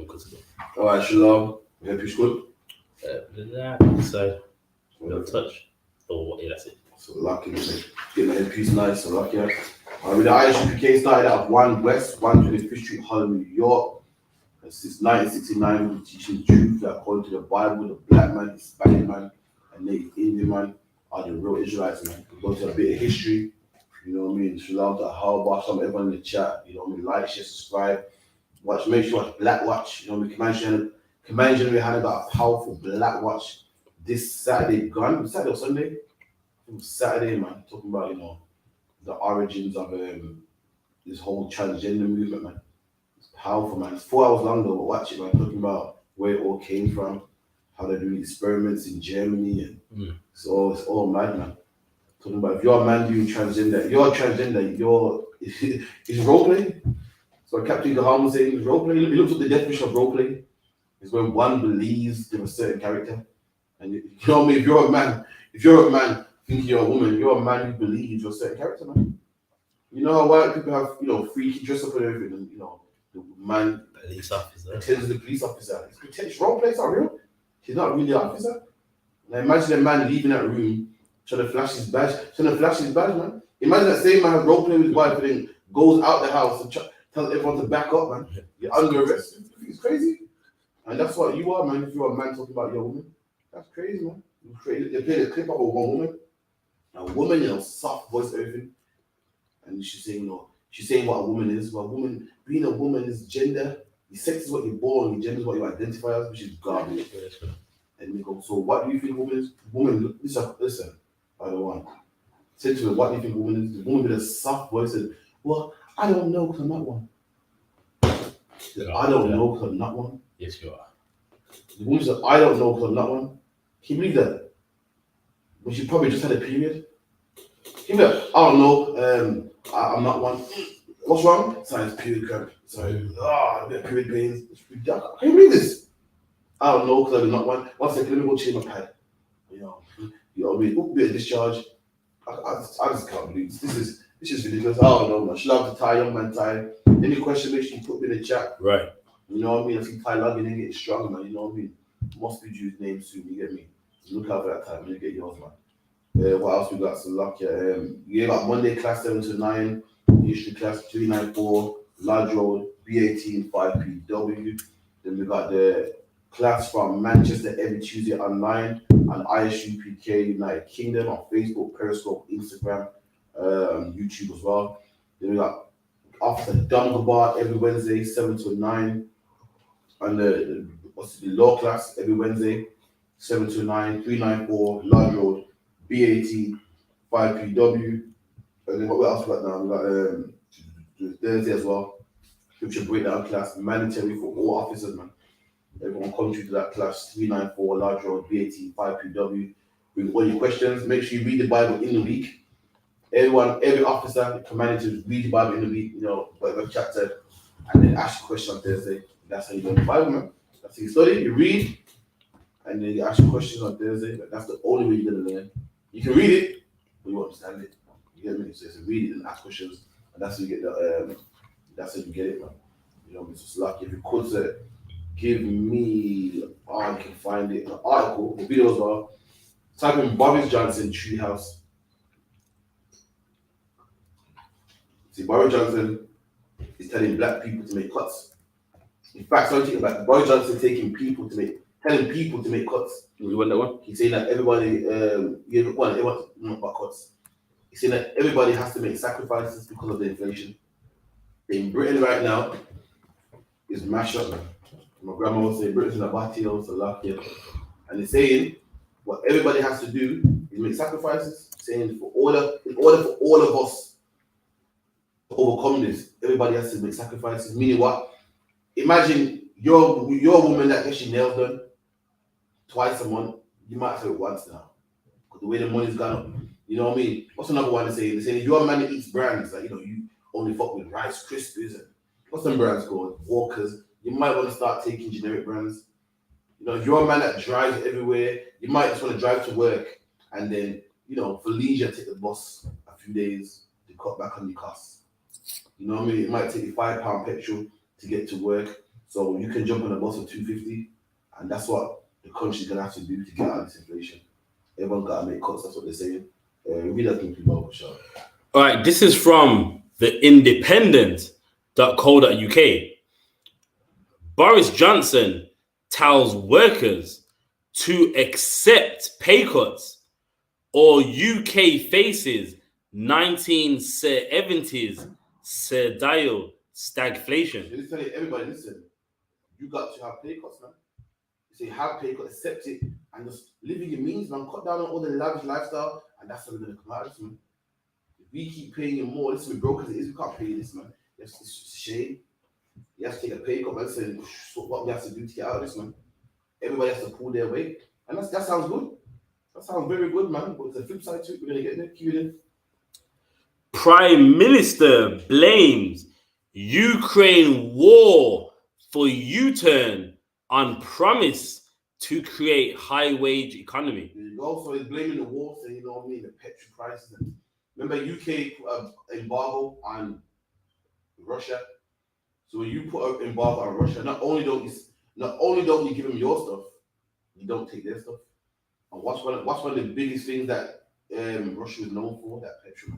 good to go. Alright, Shalom. We hope you're good. So, no touch. Oh, yeah, that's it. So lucky, get my headpiece nice. So lucky. With the ISUPK started out of 1 West, 125th Street, Harlem, New York. And since 1969, we've been teaching the truth that according to the Bible, the black man, Hispanic man, and Native Indian man are the real Israelites, man. We go to a bit of history. You know what I mean? Shalom to how some everyone in the chat. You know what I mean? Like, share, subscribe. Watch, make sure you watch Black Watch. You know what I mean? Command General had got a powerful Black Watch this Saturday. Saturday or Sunday? It was Saturday, man. Talking about, you know, the origins of this whole transgender movement, man. It's powerful, man. It's 4 hours long though, but watch it, man. Talking about where it all came from, how they're doing experiments in Germany, and it's all mad, man. Talking about if you're a man doing transgender, it's role play. So Captain Gaham was saying role play. He looks at the definition of role play. Is when one believes in a certain character. And you know what I mean? If you're a man thinking you're a woman, you're a man who believes you're a certain character, man. You know how white people have, you know, freaky dress up and everything, and you know, the man Police officer. pretends the police officer. It's role play, it's not real. He's not really an officer. Now imagine a man leaving that room trying to flash his badge, man. Imagine that same man has role play with his wife and then goes out the house and tells everyone to back up, man. You're under arrest. It's crazy. And that's what you are, man. If you're a man talking about your woman, that's crazy, man. They played a clip of one woman. A woman, you know, soft voice, everything. And she's saying, you know, she's saying what a woman is. Well, being a woman is gender. Your sex is what you're born, your gender is what you identify as, which is garbage. And we go, so what do you think woman is? Woman, listen, I don't want. Say to her, what do you think woman is? The woman with a soft voice said, well, I don't know because I'm not one. I don't know because I'm not one. Yes, you are. The woman said, I don't know because I'm not one. Can you believe that? But she probably just had a period. Can you believe that? I don't know, I'm not one. What's wrong? Science period cramp. Sorry. A bit of period pains. Can you believe this? I don't know because I'm not one. 1 second, let me go change my pad. You know what I mean? Bit of discharge. I just can't believe this. This is ridiculous. I don't know, man. She loves to tie, young man tie. Any question, make sure you put me in the chat. Right. You know what I mean? I see Ty logging in, getting stronger, man. You know what I mean? Must be Drew's name soon. You get me? Look out for that time. You get yours, man. What else we got? So luck, yeah. Got Monday class 7 to 9. History class 394. Large Road B18 5PW. Then we got the class from Manchester every Tuesday online on ISUPK United Kingdom on Facebook, Periscope, Instagram, YouTube as well. Then we got Officer Dungabar every Wednesday 7 to 9. And the law class every Wednesday, 7 to 9, 394 Large Road, B18, 5PW. And then what else we got now? We got Thursday as well. Scripture breakdown class, mandatory for all officers, man. Everyone come to that class, 394 Large Road, B18, 5PW. With all your questions, make sure you read the Bible in the week. Every officer commanded to read the Bible in the week, you know, whatever chapter, and then ask a question on Thursday. That's how you learn the Bible, man. That's how you study, you read, and then you ask questions on Thursday. But that's the only way you're gonna learn. You can read it, but you won't understand it. You get me? So read it and ask questions, and that's how you get that's how you get it, man. You know, it's just lucky. If you could say, give me, I can find it, an article, the video as well. Type in Boris Johnson Treehouse. See, Boris Johnson is telling black people to make cuts. In fact, something about Boris Johnson telling people to make cuts. You want that one? He's saying that everybody, everyone not about cuts. He's saying that everybody has to make sacrifices because of the inflation. In Britain right now, is mashed up. My grandma would say Britain's a battle, so lucky. And he's saying what everybody has to do is make sacrifices. Saying in order for all of us to overcome this, everybody has to make sacrifices. Meaning what? Imagine you're a woman that gets your nails done twice a month. You might do it once now. Because the way the money's gone up. You know what I mean? What's another one to say? They're saying if you're a man that eats brands, like, you know, you only fuck with Rice Krispies and what's some brands called? Walkers. You might want to start taking generic brands. You know, if you're a man that drives everywhere, you might just want to drive to work and then, you know, for leisure, take the bus a few days to cut back on your costs. You know what I mean? It might take you £5 petrol to get to work. So you can jump on a bus for 250, and that's what the country's gonna have to do to get out of this inflation. Everyone gotta make cuts. That's what they're saying. Read that thing, people. For sure. All right, this is from the independent.co.uk. Boris Johnson tells workers to accept pay cuts or UK faces 1970s style stagflation. So tell everybody, listen, you got to have pay cuts, man. You say have pay cuts, accept it, and just live in your means, man. Cut down on all the lavish lifestyle, and that's how we're gonna come out of this, man. If we keep paying you more, listen, we broke as it is, we can't pay this, man. It's a shame. You have to take a pay cut, man. Saying what we have to do to get out of this, man. Everybody has to pull their weight, and that sounds good. That sounds very good, man. But the flip side to it, we're gonna get there. Keep it in. Prime Minister blames Ukraine war for U-turn on promise to create high-wage economy. There you go. So he's blaming the war, saying, you know what I mean, the petrol prices. Remember, UK put an embargo on Russia. So when you put an embargo on Russia, not only don't you give them your stuff, you don't take their stuff. And what's one of the biggest things that Russia is known for? That petrol.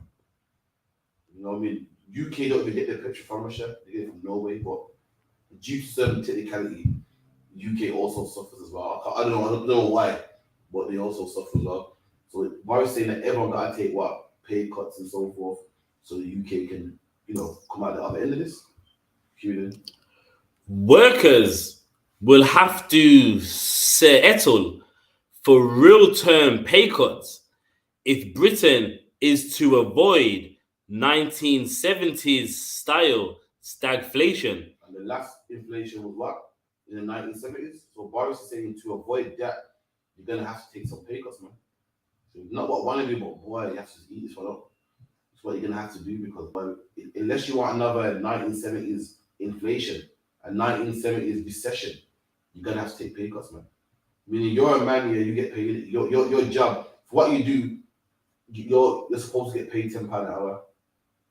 You know what I mean? UK don't even get their petrol from Russia; they get it from Norway. But due to certain technicality, UK also suffers as well. I don't know why, but they also suffer as well. So Boris saying that everyone got to take pay cuts and so forth, so the UK can, come out the other end of this. Workers will have to settle for real-term pay cuts if Britain is to avoid 1970s style stagflation. And the last inflation was what? In the 1970s. So Boris is saying to avoid that, you're going to have to take some pay cuts, man. So not what one of you, but boy, you have to eat this one up. That's what you're going to have to do because unless you want another 1970s inflation, a 1970s recession, you're going to have to take pay cuts, man. Meaning you're a man here, you get paid, your job, for what you do, you're supposed to get paid £10 an hour.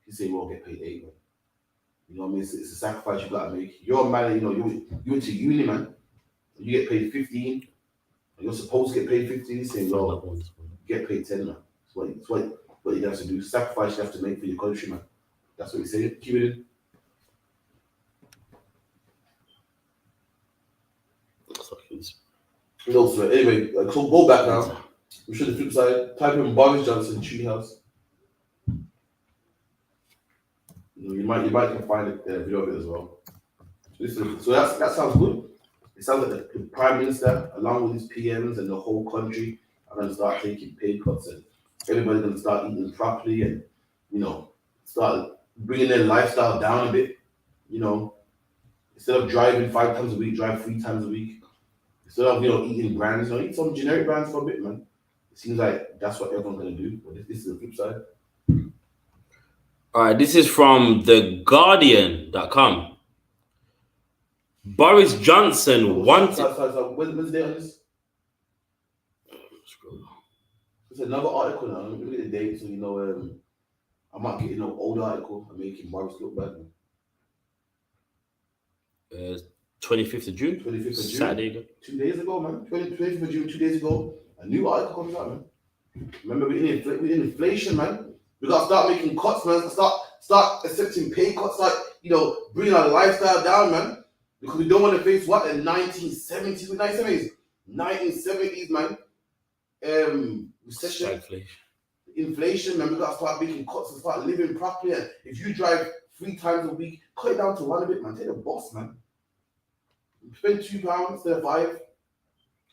You say you won't get paid 8, man. You know what I mean? It's a sacrifice you gotta make. You're a man, you went to uni, man. You get paid 15. You're supposed to get paid 15. You say, well, get paid 10, man. That's what you have to do. Sacrifice you have to make for your country, man. That's what you say. Keep it in. No, sir. Anyway, so go back now. We should the flip side. Type in Boris Johnson treehouse. You might can find a video of it as well. So that sounds good. It sounds like the Prime Minister, along with his PMs and the whole country, are going to start taking pay cuts, and everybody's going to start eating properly, and start bringing their lifestyle down a bit. Instead of driving 5 times a week, drive 3 times a week. Instead of eating brands, eat some generic brands for a bit, man. It seems like that's what everyone's going to do. But this is the flip side. All right, this is from the Guardian.com. Boris Johnson wanted. When's the date on this? It's another article now. Let me look at the date so I might get an old article and making Boris look bad. 25th of June. 25th of June. Saturday. 2 days ago, man. 25th of June, 2 days ago. A new article comes out, man. Remember, we're in inflation, man. We got to start making cuts, man. Start accepting pay cuts, bringing our lifestyle down, man. Because we don't want to face what? The 1970s, 1970s, man. Recession. Inflation, man. We got to start making cuts and start living properly. And if you drive 3 times a week, cut it down to 1 a bit, man. Take the bus, man. Spend £2 instead of 5.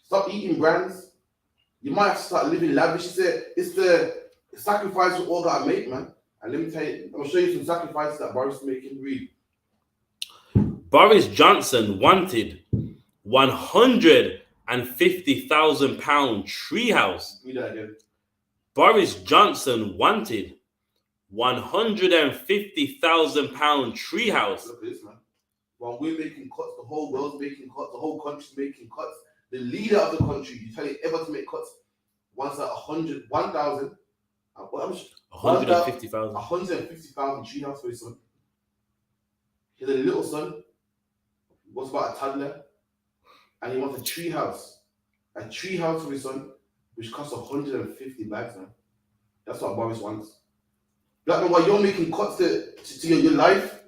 Stop eating brands. You might have to start living lavish. It's the sacrifice we all gotta make, man. And let me tell you, I'm gonna show you some sacrifices that Boris is making. Read. Boris Johnson wanted £150,000 treehouse. Read that again. Boris Johnson wanted £150,000 treehouse. Look at this, man. While we're making cuts, the whole world's making cuts, the whole country's making cuts. The leader of the country, you tell it ever to make cuts, wants that 150,000. 150,000 treehouse for his son. He has a little son. what's about a toddler, and he wants a tree house. A tree house for his son, which costs 150 bags, man. That's what Boris wants. Black man, while you're making cuts to your life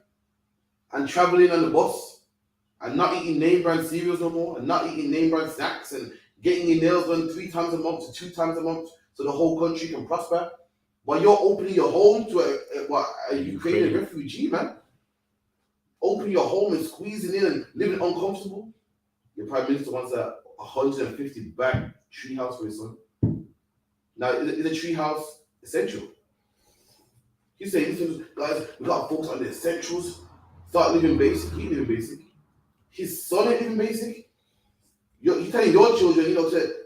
and traveling on the bus and not eating name brand cereals no more and not eating name brand snacks and getting your nails done 3 times a month to 2 times a month so the whole country can prosper, while you're opening your home to a Ukrainian refugee, man. Opening your home and squeezing in and living uncomfortable. Your prime minister wants a 150 bag tree house for his son. Now, is a tree house essential? He's saying, listen, guys, we got to focus on the essentials. Start living basic. He living basic. His son ain't living basic. You're telling your children,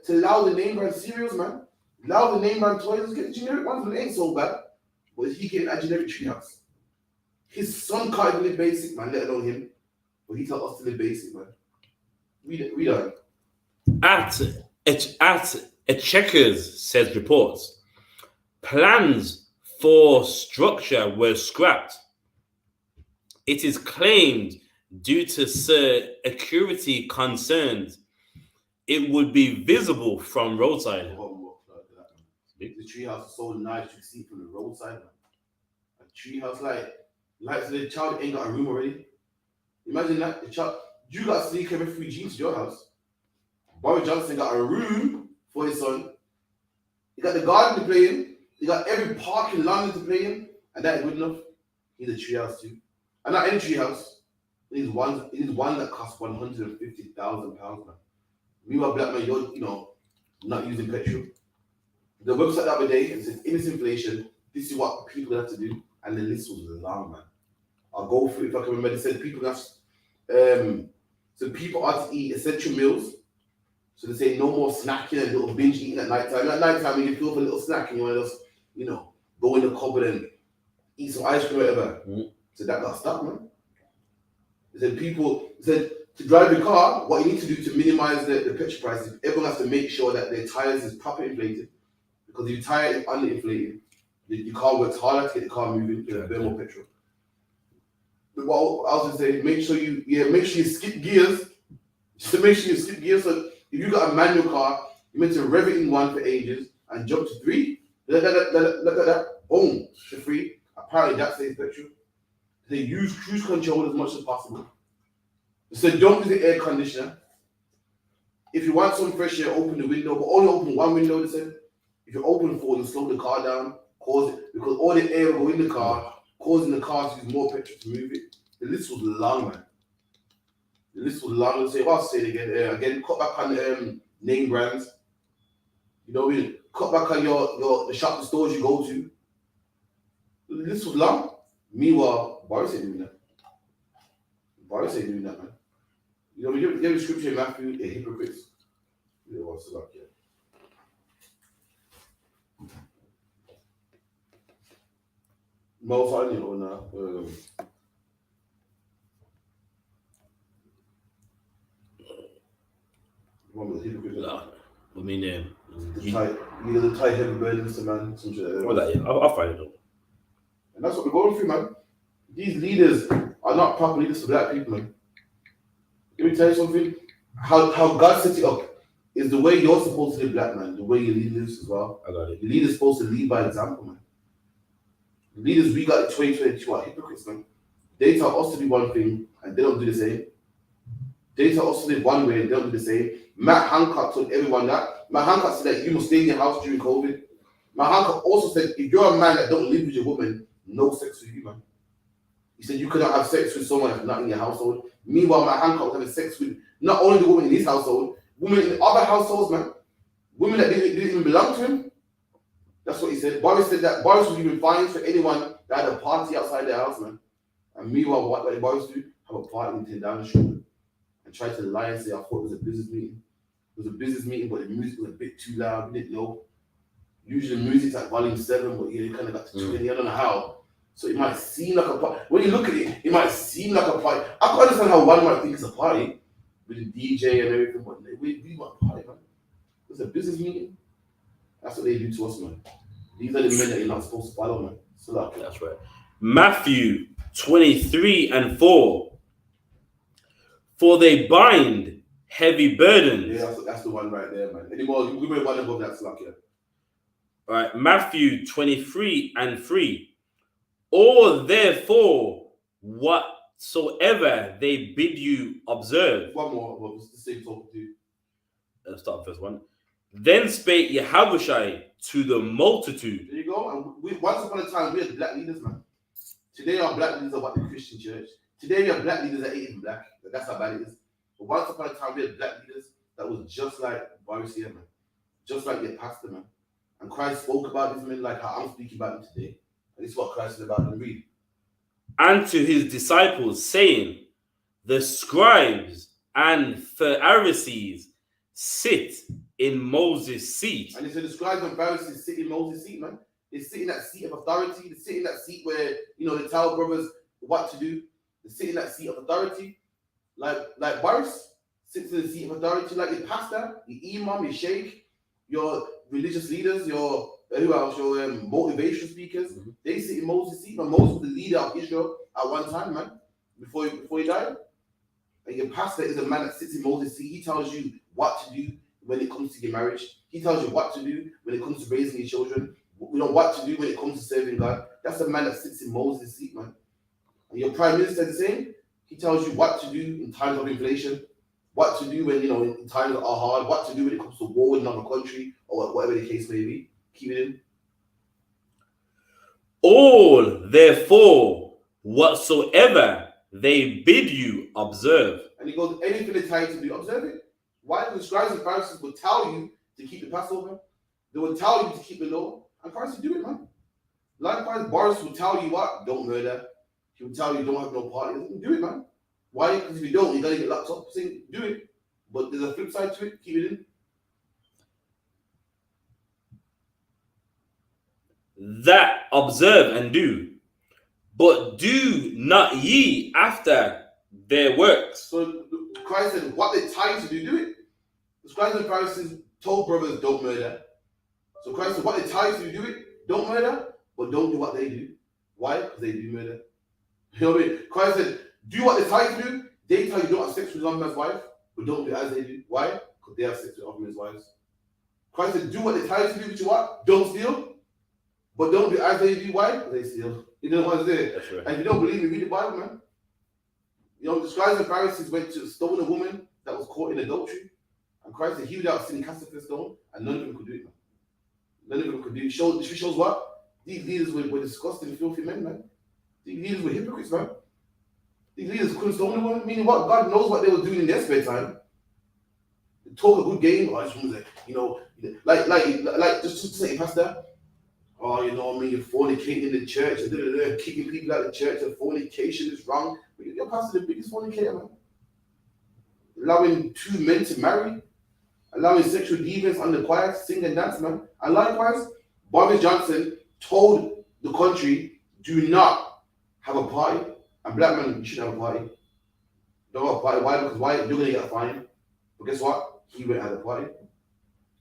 to allow the name brand cereals, man. Allow the name brand toys. Get the generic ones, but it ain't so bad. But he getting a generic tree house. His son can't even live basic, man, let alone him. But he tell us to live basic, man. Read on. At a Checkers says reports, plans for structure were scrapped. It is claimed due to security concerns, it would be visible from roadside. The treehouse is so nice you can see it from the roadside, man. A treehouse like so the child ain't got a room already. Imagine that. The child, you got to sneak a refugee into your house. Boris Johnson got a room for his son. He got the garden to play in. He got every park in London to play in. And that is good enough. He needs a treehouse too. And not any treehouse. He needs one that costs £150,000, man. Meanwhile, black man, you're not using petrol. The website the other day, it says, in this inflation, this is what people have to do. And the list was long, man. I'll go through it if I can remember. They said people have so people are to eat essential meals. So they say no more snacking and little binge eating at night time. At night time, when you feel for a little snack and you want to just, go in the cupboard and eat some ice cream or whatever. So that got stopped, man. They said to drive your car, what you need to do to minimize the petrol prices, everyone has to make sure that their tires is properly inflated. Because if your tire is underinflated, your car works harder to get the car moving, to burn more petrol. But what I was going to say, make sure you skip gears. Just to make sure you skip gears. So if you got a manual car, you meant to rev it in 1 for ages and jump to 3. Look at that. Boom, to 3. Apparently that saves petrol. They use cruise control as much as possible. So don't use the air conditioner. If you want some fresh air, open the window, but only open 1 window, they said. If you open 4, you slow the car down, because all the air will go in the car, causing the car to use more petrol to move it. The list was long, man. The list was long. I'll say it again. Again, cut back on name brands. Cut back on the shop, the stores you go to. The list was long. Meanwhile, Boris ain't doing that. Man. We give the scripture in Matthew, they're hypocrites. What's it up here? Most I know now. One of the hypocrites. I mean, the tight heavy burdens to man. Some shit. I'll find it out. And that's what we're going through, man. These leaders are not proper leaders for black people, man. Let me tell you something. How God set it up is the way you're supposed to live, black man. The way your leader lives as well. I got it. The leader's supposed to lead by example, man. The leaders we got in 2022 are hypocrites, man. They tell us to do one thing and they don't do the same. They tell us to live one way and they don't do the same. Matt Hancock told everyone that. Matt Hancock said that you must stay in your house during COVID. Matt Hancock also said if you're a man that don't live with your woman, no sex with you, man. He said you cannot have sex with someone that's not in your household. Meanwhile, Matt Hancock was having sex with not only the woman in his household, women in other households, man. Women that didn't even belong to him. That's what he said. Boris said that Boris was giving fines for anyone that had a party outside their house, man. And meanwhile, what did Boris do? Have a party in 10 Downing Street and try to lie and say, I thought it was a business meeting. It was a business meeting, but the music was a bit too loud. We didn't know. Usually the music's at volume 7, but you kind of got to 20. I don't know how. So it might seem like a party. When you look at it, it might seem like a party. I can understand how one might think it's a party with the DJ and everything, but we want a party, man. It's a business meeting. That's what they do to us, man. These are the men that you're not supposed to follow, man. So that's right. Matthew 23:4. For they bind heavy burdens. Yeah, that's the one right there, man. Anymore, give me one above that slug, yeah. All right, Matthew 23:3. Or therefore, whatsoever they bid you observe. One more, well, it's the same talk to you. Let's start with verse 1. Then spake Yahushua to the multitude. There you go. And once upon a time, we had black leaders, man. Today, our black leaders are what the Christian church. Today, we have black leaders that ain't even black. That's how bad it is. But once upon a time, we had black leaders that was just like Boris here, man. Just like your pastor, man. And Christ spoke about these men like how I'm speaking about them today. And this is what Christ is about them. Read. And to his disciples, saying, the scribes and Pharisees sit in Moses' seat. And he said the scribes and Pharisees sit in Moses' seat, man. They sit in that seat of authority. They sit in that seat where, they tell brothers what to do. They sit in that seat of authority. Like Boris sits in the seat of authority, like your pastor, your imam, your sheikh, your religious leaders, your motivation speakers. Mm-hmm. They sit in Moses' seat. But Moses was the leader of Israel at one time, man, before he died. And your pastor is a man that sits in Moses' seat. He tells you what to do when it comes to your marriage. He tells you what to do when it comes to raising your children. What to do when it comes to serving God. That's a man that sits in Moses' seat, man. And your prime minister is the same. He tells you what to do in times of inflation, what to do when, in times are hard, what to do when it comes to war with another country, or whatever the case may be. Keep it in. All, therefore, whatsoever they bid you observe. And he goes, anything they tell you to do, observe it. Why? Because the scribes and Pharisees would tell you to keep the Passover. They would tell you to keep the law. And Christ would do it, man. Likewise, Boris would tell you what? Don't murder. He would tell you don't have no party. Do it, man. Why? Because if you don't, you're going to get locked up. Saying, do it. But there's a flip side to it. Keep it in. That observe and do, but do not ye after their works. So Christ said, what they tell you to do it. The scribes and Pharisees told brothers, don't murder. So Christ said, what they tell you to do it, don't murder, but don't do what they do. Why? Because they do murder. You know what I mean? Christ said, do what they tell you to do. They tell you don't have sex with another man's wife, but don't do as they do. Why? Because they have sex with other men's wives. Christ said, do what they tell you to do, which is what? Don't steal, but don't do as they do. Why? Because they steal. You know what I'm saying? That's right. And if you don't believe me, read the Bible, man. The scribes and Pharisees went to stone a woman that was caught in adultery. And Christ said, he without sin cast the stone, and none of them could do it, man. None of them could do it. It shows what? These leaders were disgusting, filthy men, man. These leaders were hypocrites, man. These leaders couldn't stone a woman, meaning what? God knows what they were doing in their spare time. They talk a good game, or just like just to say, Pastor, you're fornicating in the church, and kicking people out of the church, and fornication is wrong. But your pastor, the biggest fornicator, man. Allowing two men to marry, allowing sexual deviance on the choir, sing and dance, man. And likewise, Boris Johnson told the country, do not have a party. And black men, you shouldn't have a party. Don't have a party. Why? Because why? You're going to get a fine. But guess what? He went and had a party.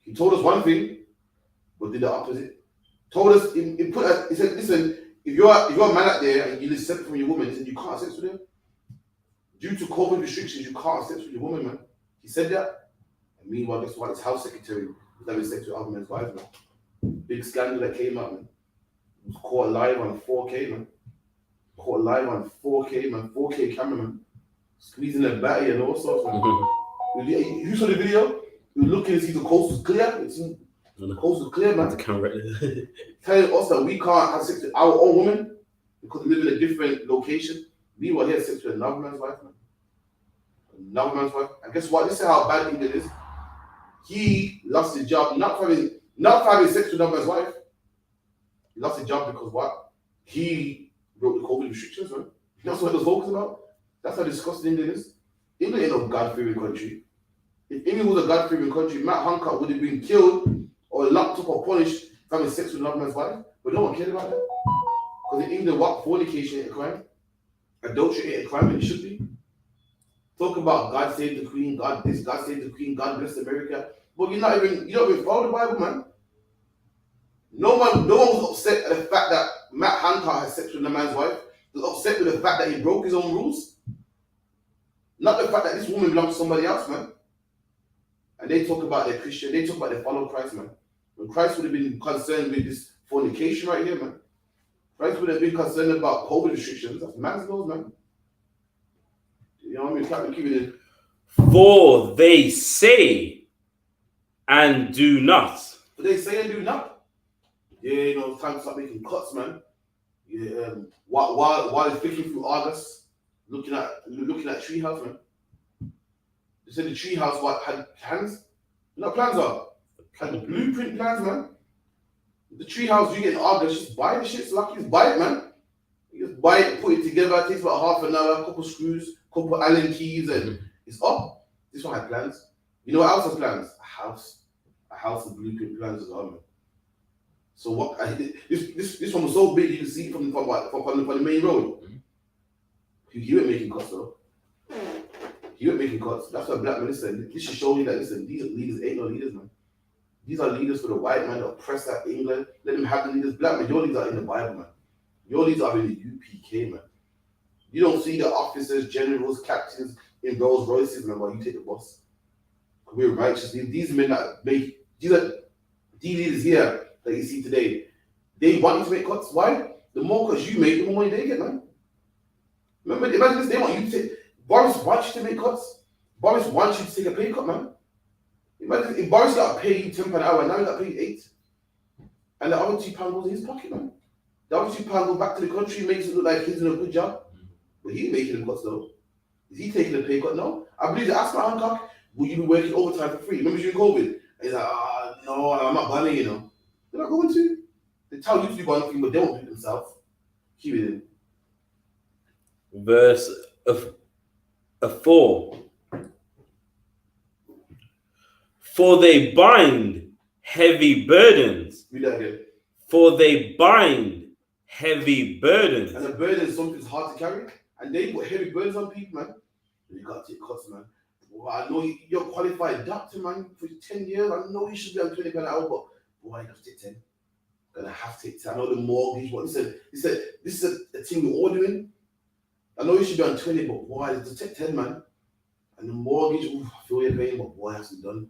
He told us one thing, but did the opposite. Told us, he said, listen, if you're a man out there and you live separate from your woman, he said, you can't have sex with her. Due to COVID restrictions, you can't have sex with your woman, man. He said that. And meanwhile, guess what? His house secretary was having sex with other men's wives, man. Big scandal that came out, man. It was caught live on 4K, man. Caught live on 4K, man. 4K camera, man. Squeezing the battery and all sorts, man. You saw the video? You look and see the coast was clear. The coast was clear, man. Telling us that we can't have sex with our own woman because we live in a different location. Meanwhile, he had sex with another man's wife, man. Another man's wife. And guess what? This is how bad England is. He lost his job not for having sex with another man's wife. He lost his job because what? He wrote the COVID restrictions, man. That's what it was focused about. That's how disgusting England is. England ain't no God-fearing country. If England was a God-fearing country, Matt Hancock would have been killed or locked up or punished for having sex with another man's wife. But no one cared about that. Because in England, what? Fornication ain't a crime. Adultery ain't a crime, and it should be. Talk about God save the Queen, God this, God save the Queen, God bless America. But you don't even follow the Bible, man. No one was upset at the fact that Matt Hancock had sex with a man's wife. He was upset with the fact that he broke his own rules. Not the fact that this woman belongs to somebody else, man. And they talk about their Christian, they talk about they follow Christ, man. When Christ would have been concerned with this fornication right here, man. Christ would have been concerned about COVID restrictions. That's man's laws, man. You know what I mean? Can't keep it in. For they say and do not. But they say and do not. Yeah, you know, it's time to start making cuts, man. Yeah, while it's flicking through August, looking at treehouse, man. They said the treehouse had plans. You know what plans are? Had the blueprint plans, man. The treehouse you get in August, just buy the shit, so like you just buy it, man. You just buy it, put it together, it takes about half an hour, couple screws, couple Allen keys, and it's up. This one had plans. You know what else has plans? A house. A house with blueprint plans as well, man. So what? This one was so big you can see it from the main road. He went making cuts though. He went making cuts. That's why black men listen. This should show you that listen, these leaders ain't no leaders, man. These are leaders for the white man that oppress that England. Let them have the leaders. Black men, your leaders are in the Bible, man. Your leaders are in the UPK, man. You don't see the officers, generals, captains in Rolls Royces, man, while you take the bus. We're righteous. These men that make these leaders here that you see today, they want you to make cuts. Why? The more cuts you make, the more money they get, man. Remember, imagine this, they want you to take, Boris wants you to make cuts. Boris wants you to take a pay cut, man. Imagine if Boris got to pay you £10 an hour, now he got to pay you £8. And the other £2 goes in his pocket, man. The other £2 goes back to the country, makes it look like he's doing a good job. But he's making them cuts though. Is he taking a pay cut? No. I believe they asked my Hancock, will you be working overtime for free? Remember during COVID? And he's like, no, I'm not banning, you know. They're not going to. They tell you to do one thing, but they won't do it themselves. Keep it in. Verse 4. For they bind heavy burdens. Read that again. For they bind heavy burdens. And a burden is something that's hard to carry. And they put heavy burdens on people, man. You got to take cuts, man. Well, I know you're a qualified doctor, man, for 10 years. I know you should be on £20 an hour, but boy, you have to take 10. Gonna have to take 10. I know the mortgage, but he said, this is a thing we're all doing. I know you should be on 20, but boy, to take 10, man. And the mortgage, I feel your pain, but boy, it has to be done.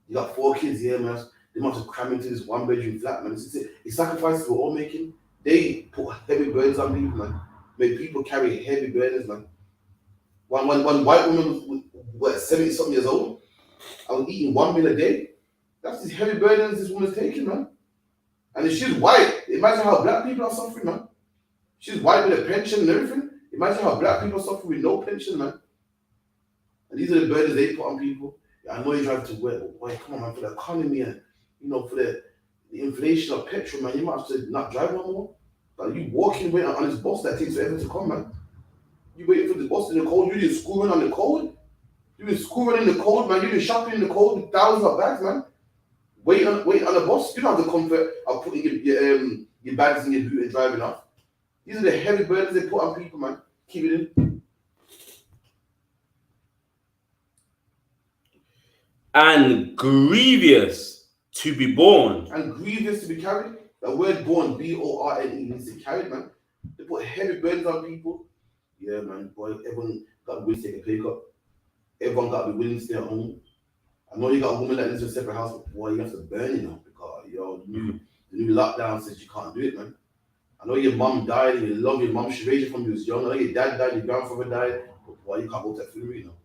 You got 4 kids here, man. They must have crammed into this 1-bedroom flat, man. It's sacrifices we're all making. They put heavy burdens on people, man. Make people carry heavy burdens, man. One white woman was 70-something years old, I was eating 1 meal a day. That's these heavy burdens this woman's taking, man. And if she's white, imagine how black people are suffering, man. She's white with a pension and everything. Imagine how black people suffer with no pension, man. And these are the burdens they put on people. I know you drive to work, but boy, come on, man, for the economy and, you know, for the inflation of petrol, man, you might have to not drive no more. But you walking waiting on this bus that takes forever to come, man. You waiting for the bus in the cold, you did school run on the cold. You did school run in the cold, man. You did shopping in the cold with thousands of bags, man. Waiting on the bus. You don't have the comfort of putting your bags in your boot and driving off. These are the heavy burdens they put on people, man. Keep it in. And grievous to be borne. And grievous to be carried. The word born, B-O-R-N-E, means to carry, man. They put heavy burdens on people. Yeah, man, boy, everyone got to be willing to take a pay cut. Everyone got to be willing to stay at home. I know you got a woman that lives in a separate house, but boy, you have to burn, you know, because, the new lockdown says you can't do it, man. I know your mom died and you love your mom. She raised you from you was young. I know your dad died, your grandfather died, but boy, you can't go to that funeral, you know.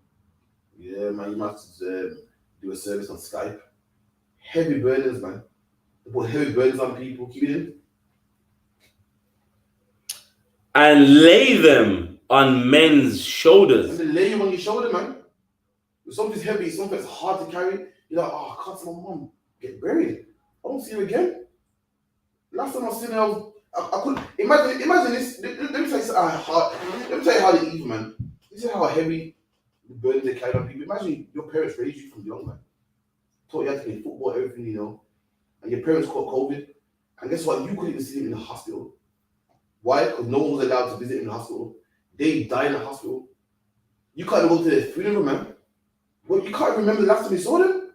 Yeah, man, you must do a service on Skype. Heavy burdens, man. They put heavy burdens on people. Keep it in. And lay them on men's shoulders. And they lay you on your shoulder, man. If something's heavy, something's hard to carry, you're like, oh, I can't see my mom get buried. I don't see her again. Last time I seen her, I couldn't imagine this. Let me tell you how they evil, man. This is how heavy the burden they carry on people. Imagine your parents raised you from young, man. Taught you how to play football, everything, you know. And your parents caught COVID. And guess what? You couldn't even see them in the hospital. Why? Because no one was allowed to visit in the hospital. They died in the hospital. You can't go to their funeral, man. Well, you can't remember the last time you saw them.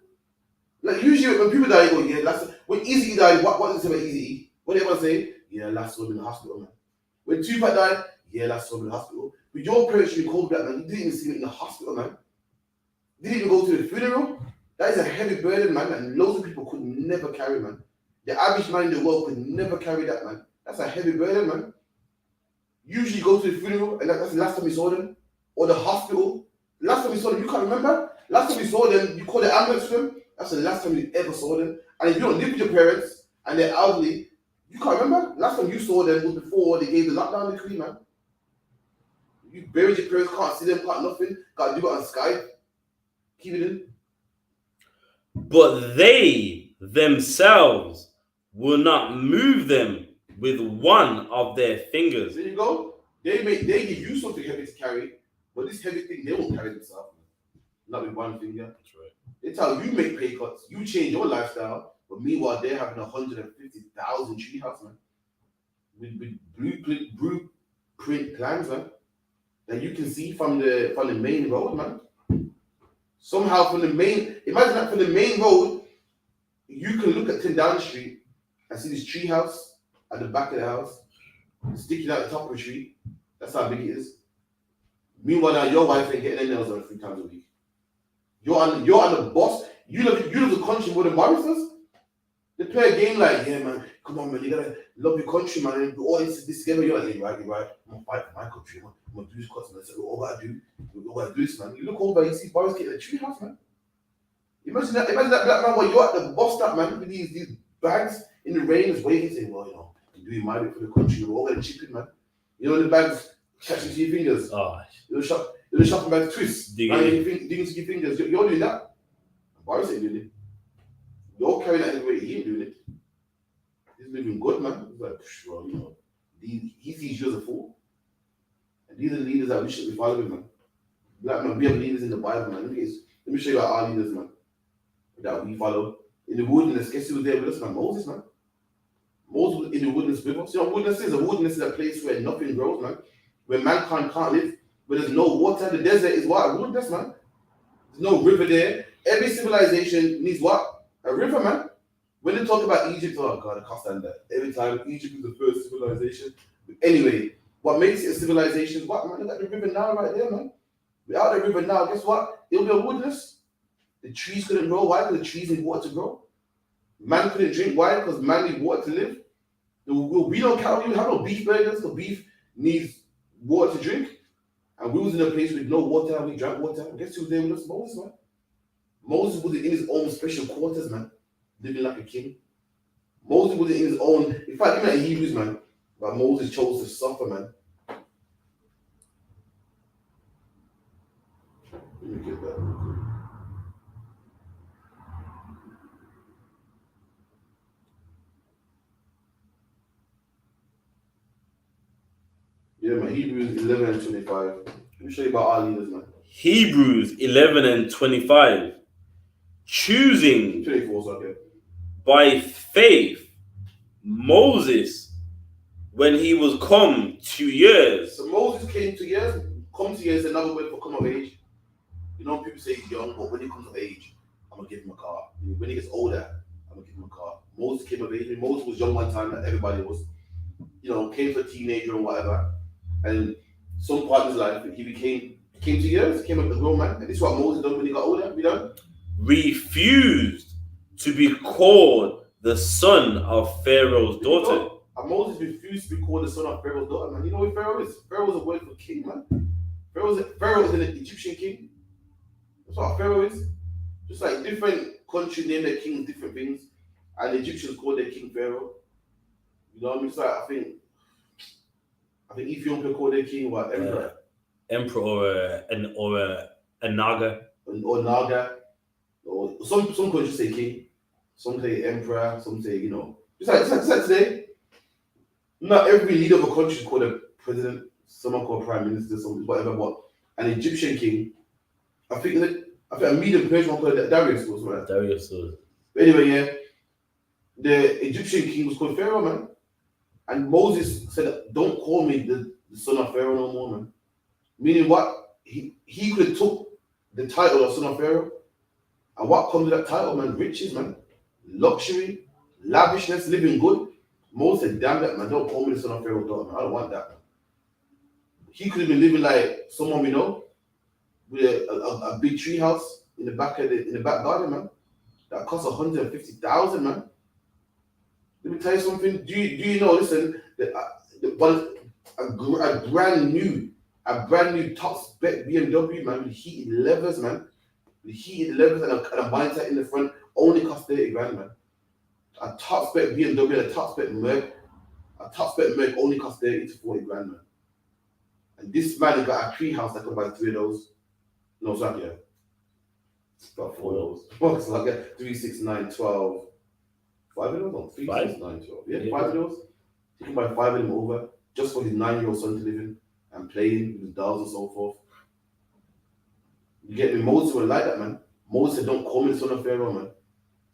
Like usually when people die, you go, yeah, last time. When Easy died, what does it say about Easy? What did everyone say? Yeah, last time in the hospital, man. When Tupac died, Yeah, that's from the hospital. But your parents should be called that, man. You didn't even see me in the hospital, man. You didn't even go to the funeral. That is a heavy burden, man, and loads of people could never carry, man. The average man in the world could never carry that, man. That's a heavy burden, man. Usually go to the funeral, and that's the last time you saw them. Or the hospital. Last time you saw them, you can't remember. Last time you saw them, you called the ambulance for them. That's the last time you ever saw them. And if you don't live with your parents and they're elderly, you can't remember. Last time you saw them was before they gave the lockdown decree, man. You buried your parents, can't see them, can't nothing. Got to do it on Skype. Keep it in. But they themselves will not move them with one of their fingers. There you go. They give you something heavy to carry, but this heavy thing they won't carry themselves. Not with one finger. That's right. They tell you make pay cuts, you change your lifestyle, but meanwhile they're having 150,000 treehouse, man. With blueprint plans, man. That you can see from the main road, man. Somehow from the main, imagine that from the main road, you can look at 10 Down Street and see this tree house at the back of the house, sticking out the top of a tree. That's how big it is. Meanwhile, now your wife ain't getting their nails done 3 times a week. You're on the boss. You love the country more than Morris does. They play a game like, yeah, man, come on, man, you gotta love your country, man, and do all this together. You're like, you're right. I'm gonna fight for my country, man. I'm gonna do this customer. So all I do, this, man. You look over, you see Boris getting a tree house, man. Imagine that black man while you're at the bus stop, man, with these bags in the rain, is waiting, saying, well, I'm doing my bit for the country. We're all gonna chip in, man. The bags catching to your fingers. Oh, the shopping bag twist. Digging to your fingers. You're doing that. Boris ain't doing it. You're carrying that anyway. He ain't doing it. He's living good, man. He's like, well, he sees you as a fool. And these are the leaders that we should be following, man. Black man, we have leaders in the Bible, man. Let me show you our leaders, man, that we follow. In the wilderness, guess who was there with us, man? Moses, man. Moses was in the wilderness with us. You know what wilderness is? A wilderness is a place where nothing grows, man. Where mankind can't live. Where there's no water. The desert is what? A wilderness, man. There's no river there. Every civilization needs what? A river, man. When they talk about Egypt, oh God, I can't stand that. Every time Egypt is the first civilization. Anyway, what makes it a civilization is what, man? Look at the river now right there, man. Without the river now, guess what? It'll be a wilderness. The trees couldn't grow. Why? Because the trees need water to grow. Man couldn't drink. Why? Because man need water to live. We don't count. We have no beef burgers. The beef needs water to drink. And we was in a place with no water and we drank water. Guess who was there with us? Moses, man. Moses was in his own special quarters, man. Living like a king. Moses was in his own. In fact, even at Hebrews, man. But Moses chose to suffer, man. Let me get that real quick. Yeah, man. Hebrews 11 and 25. Let me show you about our leaders, man. Hebrews 11 and 25. Choosing 24, okay. By faith Moses, when he was come 2 years. So Moses came 2 years. Come 2 years, another word for come of age. People say he's young, but when he comes of age, I'm gonna give him a car. When he gets older, I'm gonna give him a car. Moses came of age. Moses was young one time, that everybody was, came for a teenager and whatever. And some part of his life, he came 2 years, came up a grown man. And this is what Moses done when he got older, refused to be called the son of Pharaoh's daughter. And Moses refused to be called the son of Pharaoh's daughter, man. You know what Pharaoh is? Pharaoh is a word for king, man. Pharaoh is an Egyptian king. That's what Pharaoh is. Just like different countries name their kings different things, and the Egyptians call their king Pharaoh. You know what I mean? It's like I think Ethiopia called their king what? Emperor or a Naga. Or Naga. Or some countries say king, some say emperor, some say, just like today. Not every leader of a country is called a president, someone called prime minister, some whatever, but an Egyptian king, I think a medium Persian one called Darius was right. Darius was. But anyway, yeah, the Egyptian king was called Pharaoh, man. And Moses said, don't call me the son of Pharaoh no more, man. Meaning what? He could have took the title of son of Pharaoh. And what comes with that title, man? Riches, man. Luxury, lavishness, living good. Moses said, damn that, man. Don't call me the son of Pharaoh's daughter, man. I don't want that, man. he could have been living like someone we know with a big tree house in the back of in the back garden, man. That costs 150,000, man. Let me tell you something. Do you know? Listen, a brand new top spec BMW, man, with heated levers, man, with heated levers and a monitor in the front, only cost 30 grand, man. A top spec BMW and a top spec Merc only cost 30 to 40 grand, man. And this man has got a tree house that could buy 3 of those. No, sorry, yeah. About 4 of those. Well, it's like 3, 6, 9, 12. 5 of those? No, 3, 6, 9, 12. Yeah, 5 of those. He can buy 5 of them over just for his 9-year-old son to live in and playing with his dolls and so forth. You get me? Moses would like that, man. Moses said, don't call me the son of Pharaoh, man.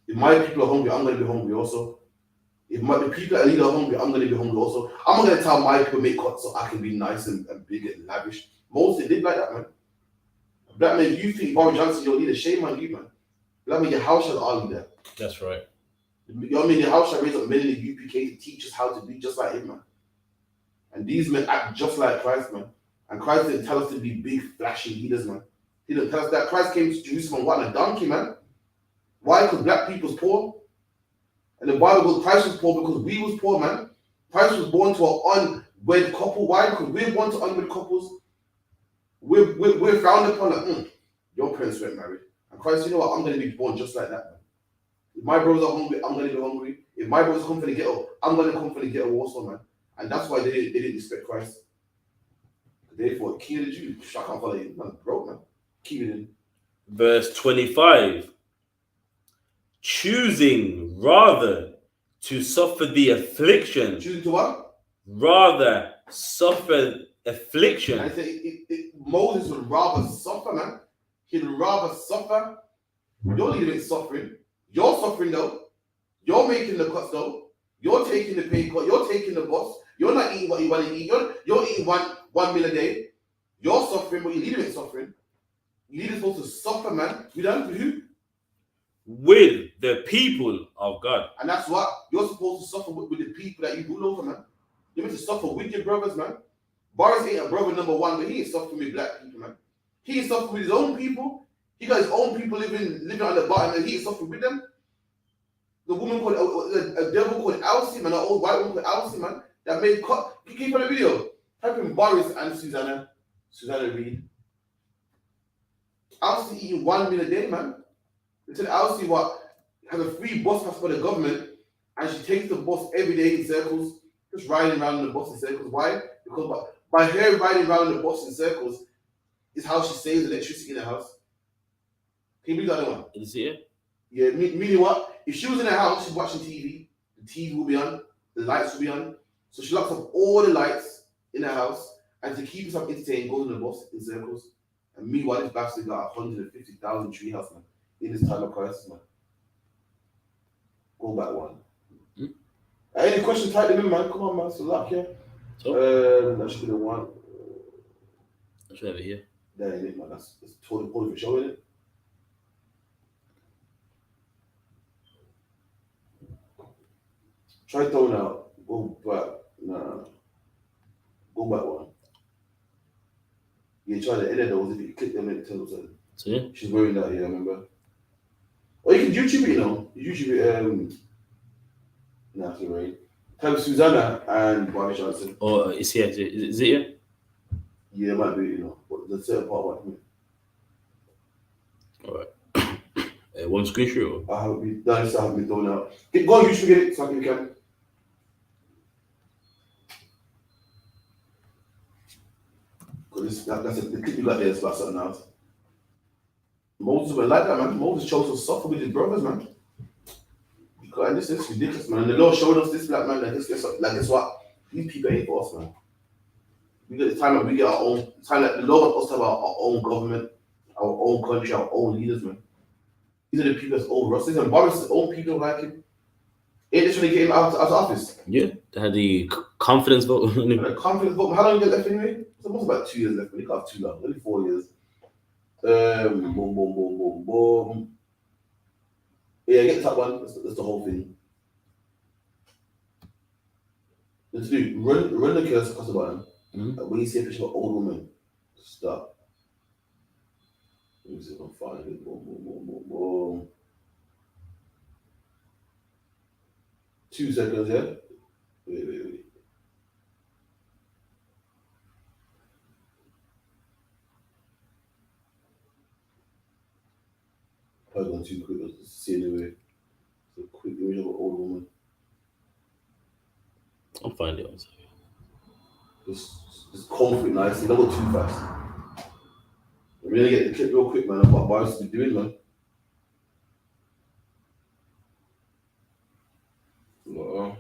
If my people are hungry, I'm going to be hungry also. If the people that lead are hungry, I'm going to be hungry also. I'm not going to tell my people make cuts so I can be nice and big and lavish. Moses lived like that, man. Black man, you think Boris Johnson your leader? Shame on you, man. Black man, your house shall are leader. That's right. You know what I mean? Your house shall raise up men in the UPK to teach us how to be just like him, man. And these men act just like Christ, man. And Christ didn't tell us to be big, flashy leaders, man. He didn't tell us that. Christ came to Jerusalem on a donkey, man. Why? Because black people's poor. And the Bible goes, Christ was poor because we was poor, man. Christ was born to an unwed couple. Why? Because we're born to unwed couples. We're frowned upon like, your parents weren't married. And Christ, you know what? I'm going to be born just like that, man. If my brothers are hungry, I'm going to be hungry. If my brothers come from the ghetto, I'm going to come from the ghetto also, man. And that's why they didn't respect Christ. They thought, King of the Jews, I can't follow you, man. Broke, man. Keep it in. Verse 25. Choosing rather to suffer the affliction. Choosing to what? Rather suffer affliction. And I say Moses would rather suffer, man. He'd rather suffer. Your leader ain't suffering. You're suffering though. You're making the cuts though. You're taking the pay cut. You're taking the boss. You're not eating what you want to eat. You're eating one meal a day. You're suffering, but your leader ain't suffering. Your leader's supposed to suffer, man. You done with who? With the people of God. And that's what you're supposed to suffer with the people that you rule over, man. You're meant to suffer with your brothers, man. Boris ain't a brother number one, but he ain't suffering with black people, man. He ain't suffering with his own people. He got his own people living on the bottom, and he ain't suffering with them. The woman called a devil called Elsie, man, an old white woman called Elsie, man, that made cut. Keep on the video. Type in Boris and Susanna Reid. Elsie eating 1 meal a day, man. They tell Elsie what has a free bus pass by the government, and she takes the bus every day in circles, just riding around in the bus in circles. Why? Because by her riding around in the bus in circles is how she saves electricity in the house. Can you believe that one? Is it? Yeah, meaning what? If she was in her house, she's watching TV, the TV will be on, the lights will be on. So she locks up all the lights in her house, and to keep herself entertained, goes in the bus in circles. And meanwhile, this bastard got 150,000 treehouse, man, in this time of crisis, man. Go back one. Any questions, type them in, man. Come on, man. So luck, yeah. That should be the one. I should have it here. That ain't it, man. That's totally point for showing it. Try throwing out. Go back. Nah. Go back one. Yeah, try the edit those. If you click them, it tells us. So yeah. She's wearing that, yeah, remember? Or you can YouTube it, you know. YouTube it, nah, it's right. Type Susanna and Boris Johnson. Oh, it's here. Is it here? Yeah, it might be, you know. But the certain part might be. Alright. One screenshot. I haven't been done, so I haven't been thrown out. Go on YouTube, get it, so I can. That's the clip you got there is about something else. Moses went like that, man. Moses chose to suffer with his brothers, man. And this is ridiculous, man. And the Lord showed us this black man, like guess what? These people ain't for us, man. We get the time that we get our own time that the Lord wants us to have our own government, our own country, our own leaders, man. These are the people that's over us. These are Boris' own people like him. Ain't they trying to get him out of office? Yeah, they had the confidence vote. The confidence vote. How long you got left anyway? It's almost about 2 years left, but he got too long. Only 4 years. Boom. Yeah, get the top one. That's the whole thing. Let's do run the curse across the bottom. When you see a picture of an old woman, stop. Let me see if I can find it. Boom, boom, boom, boom, boom. 2 seconds, yeah? Wait. Probably gone too quick. Let's see anyway. It's a quick image of an old woman. I'll find it. Just comb it nicely. Don't go too fast. I'm gonna get the clip real quick, man. Of what Barnes is doing, man. Uh,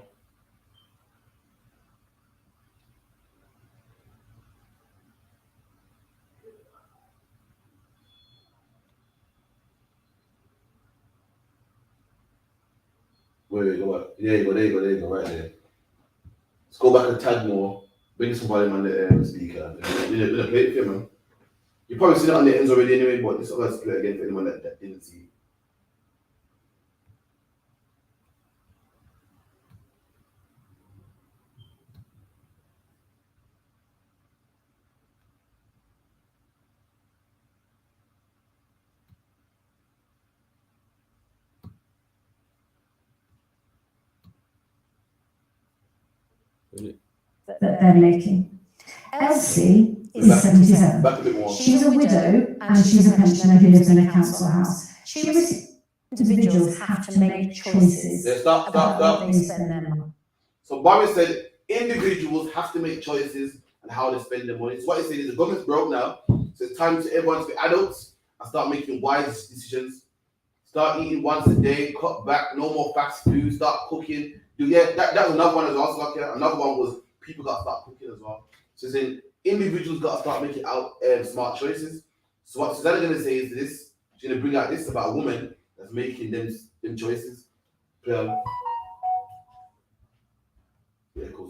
wait, what? Yeah, there you go, right there. Let's go back and tag more. Bring some volume on the speaker. We're play it for you, man. You probably seen it on the ends already anyway, but this other play again for anyone that didn't see. That they're making. Elsie is 77. Back a bit more. She's a widow and she's a pensioner who lives in a council house. Individuals have to make choices about how they spend their money. So Barry said individuals have to make choices and how they spend their money. So what he said is the government's broke now, so it's time to everyone to be adults and start making wise decisions. Start eating once a day, cut back, no more fast food, start cooking. That was another one as well. So like, another one was people got to start cooking as well. So saying individuals got to start making out smart choices. So what Susanna's going to say is this. She's going to bring out this about a woman that's making them choices.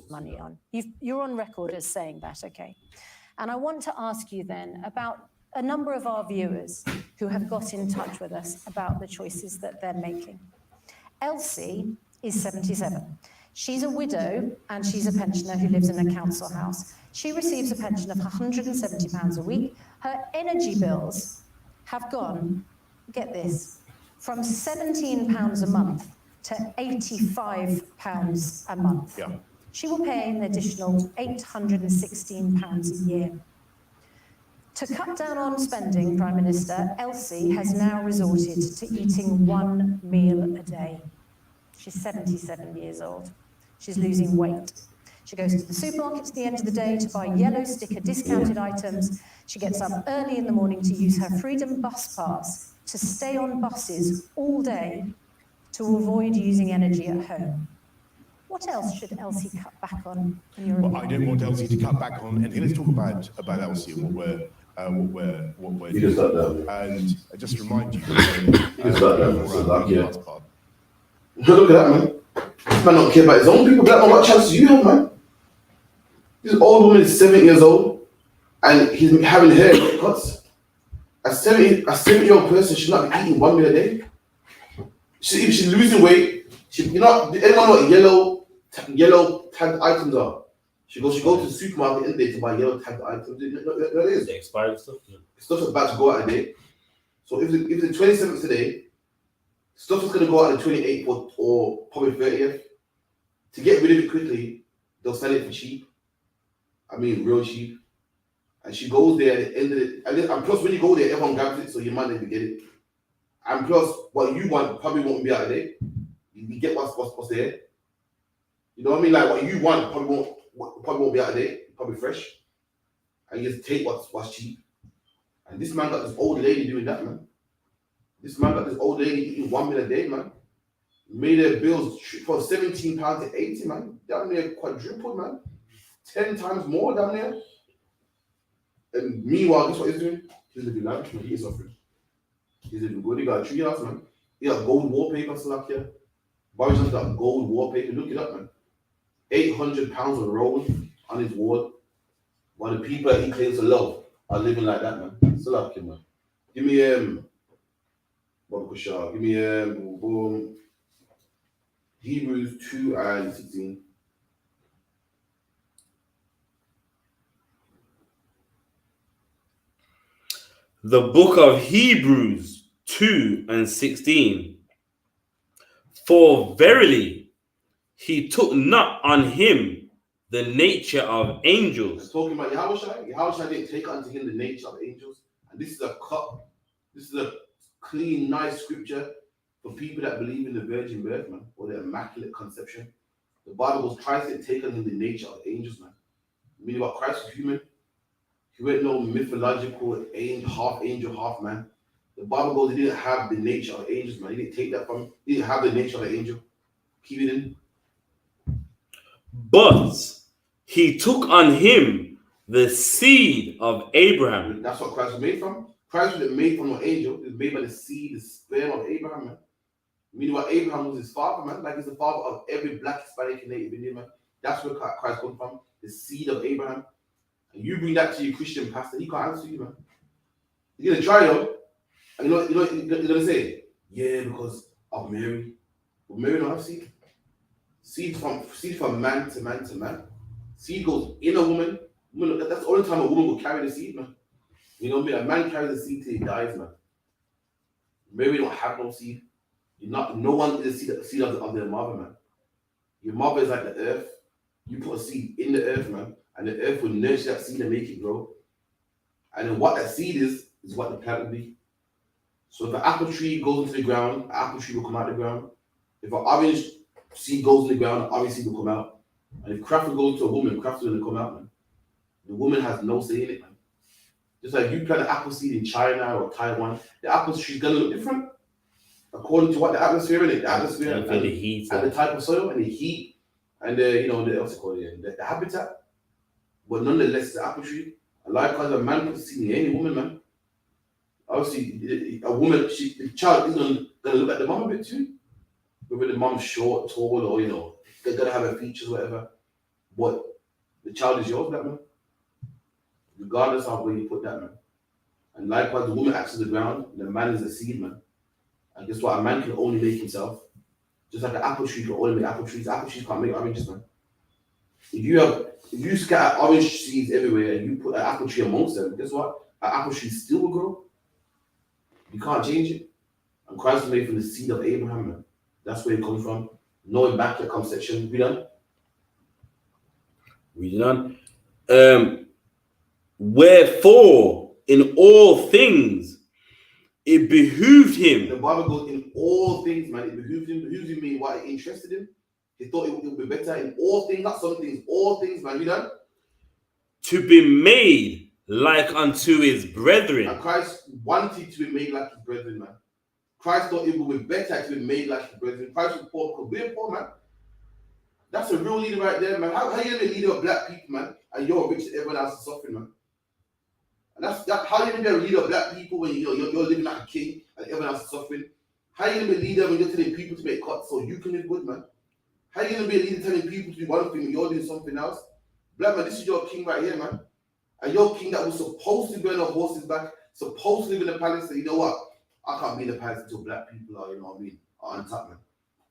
Money on. You're on record as saying that, okay? And I want to ask you then about a number of our viewers who have got in touch with us about the choices that they're making. Elsie is 77. She's a widow and she's a pensioner who lives in a council house. She receives a pension of £170 a week. Her energy bills have gone, get this, from £17 a month to £85 a month. Yeah. She will pay an additional £816 a year. To cut down on spending, Prime Minister, Elsie has now resorted to eating one meal a day. She's 77 years old. She's losing weight. She goes to the supermarket at the end of the day to buy yellow sticker discounted items. She gets up early in the morning to use her Freedom Bus Pass to stay on buses all day to avoid using energy at home. What else should Elsie cut back on? Well, I don't want Elsie to cut back on anything. Let's talk about Elsie and what we're You just got that. And I just remind you. You just got that. Look at that, man. This man don't care about his own people. Black man, what chance do you have, man? This old woman is 70 years old and he's having hair cuts. A 70-year-old person should not be eating one meal a day. If she's losing weight, anyone know what yellow tagged items are? She goes to the supermarket in there to buy yellow tagged items. You know what it is? The expired stuff. Yeah. Stuff that's about to go out of date. So if the 27th today, stuff is going to go out on the 28th or probably 30th. To get rid of it quickly, they'll sell it for cheap. I mean, real cheap. And she goes there at the end of it. And plus, when you go there, everyone grabs it, so you might never get it. And plus, what you want probably won't be out of date. You get what's there. You know what I mean? Like what you want probably won't be out of date. Probably fresh. And you just take what's cheap. And this man got this old lady doing that, man. This man got this old lady eating 1 meal a day, man. Made their bills from £17 to 80, man. Down there quadrupled, man. 10 times more down there. And meanwhile, guess what he's doing? He's living lavish, but he is suffering. He's living good. He got a tree house, man. He got gold wallpaper, Slovakia. Boris just got gold wallpaper. Look it up, man. £800 a roll on his wall. While the people that he claims to love are living like that, man. Slovakia, man. Give me Give me boom. Hebrews 2 and 16. The book of Hebrews 2:16. For verily he took not on him the nature of It's angels. talking about Yahushua. Yahushua didn't take unto him the nature of angels. And this is a cut. This is a clean, nice scripture for people that believe in the virgin birth, man, or the immaculate conception. The Bible goes, Christ didn't take on him the nature of angels, man. Meaning what Christ was human. He wasn't no mythological angel, half man. The Bible goes, he didn't have the nature of angels, man. He didn't take that from him. He didn't have the nature of an angel. Keep it in. But he took on him the seed of Abraham. That's what Christ was made from. Christ wasn't made from an angel. He was made by the seed, the sperm of Abraham, man. Meaning what Abraham was his father, man. Like he's the father of every black, Hispanic, and Native Indian, man. That's where Christ comes from. The seed of Abraham. And you bring that to your Christian pastor, he can't answer you, man. He's gonna try you. And you know what he's gonna say? Yeah, because of Mary. But Mary don't have seed. Seed from man to man to man. Seed goes in a woman. That's the only time a woman will carry the seed, man. You know what I mean? A man carries the seed till he dies, man. Mary don't have no seed. No one is the seed of their mother, man. Your mother is like the earth. You put a seed in the earth, man, and the earth will nurture that seed and make it grow. And then what that seed is what the plant will be. So if an apple tree goes into the ground, an apple tree will come out of the ground. If an orange seed goes in the ground, an orange seed will come out. And if craft goes to a woman, craft will come out, man. The woman has no say in it, man. Just like you plant an apple seed in China or Taiwan, the apple tree is gonna look different according to what the atmosphere in it, the atmosphere and the heat and the type of soil and the heat and the what's it called, the habitat. But nonetheless, it's an apple tree. And likewise, a man puts seed in any woman, man. Obviously, a woman, the child is gonna look at the mom a bit too. Whether the mom's short, tall, or they're gonna have her features, whatever. But the child is yours, that man. Regardless of where you put that, man. And likewise, the woman acts as the ground, and the man is the seed, man. And guess what? A man can only make himself. Just like an apple tree can only make apple trees. Apple trees can't make oranges, man. If you scatter orange seeds everywhere and you put an apple tree amongst them, guess what? An apple tree still will grow. You can't change it. And Christ was made from the seed of Abraham, man. That's where it comes from. No immaculate conception. We done? Reading on. Wherefore, in all things, it behooved him. The Bible goes in all things, man. It behooved him. Behooved him mean what it interested him. He thought it would be better in all things, not some things. All things, man. We done? To be made like unto his brethren. And Christ wanted to be made like his brethren, man. Christ thought it would be better to be made like his brethren. Christ was poor because we're poor, man. That's a real leader right there, man. How are you gonna be a leader of black people, man? And you're rich and everyone else is suffering, man. And that's how you gonna be a leader of black people when you're living like a king and everyone else is suffering. How you gonna be a leader when you're telling people to make cuts so you can live good, man? How you gonna be a leader telling people to do one thing when you're doing something else? Black man, this is your king right here, man. And your king that was supposed to be on a horse's back, supposed to live in the palace, and you know what? I can't be in the palace until black people are, are on top, man.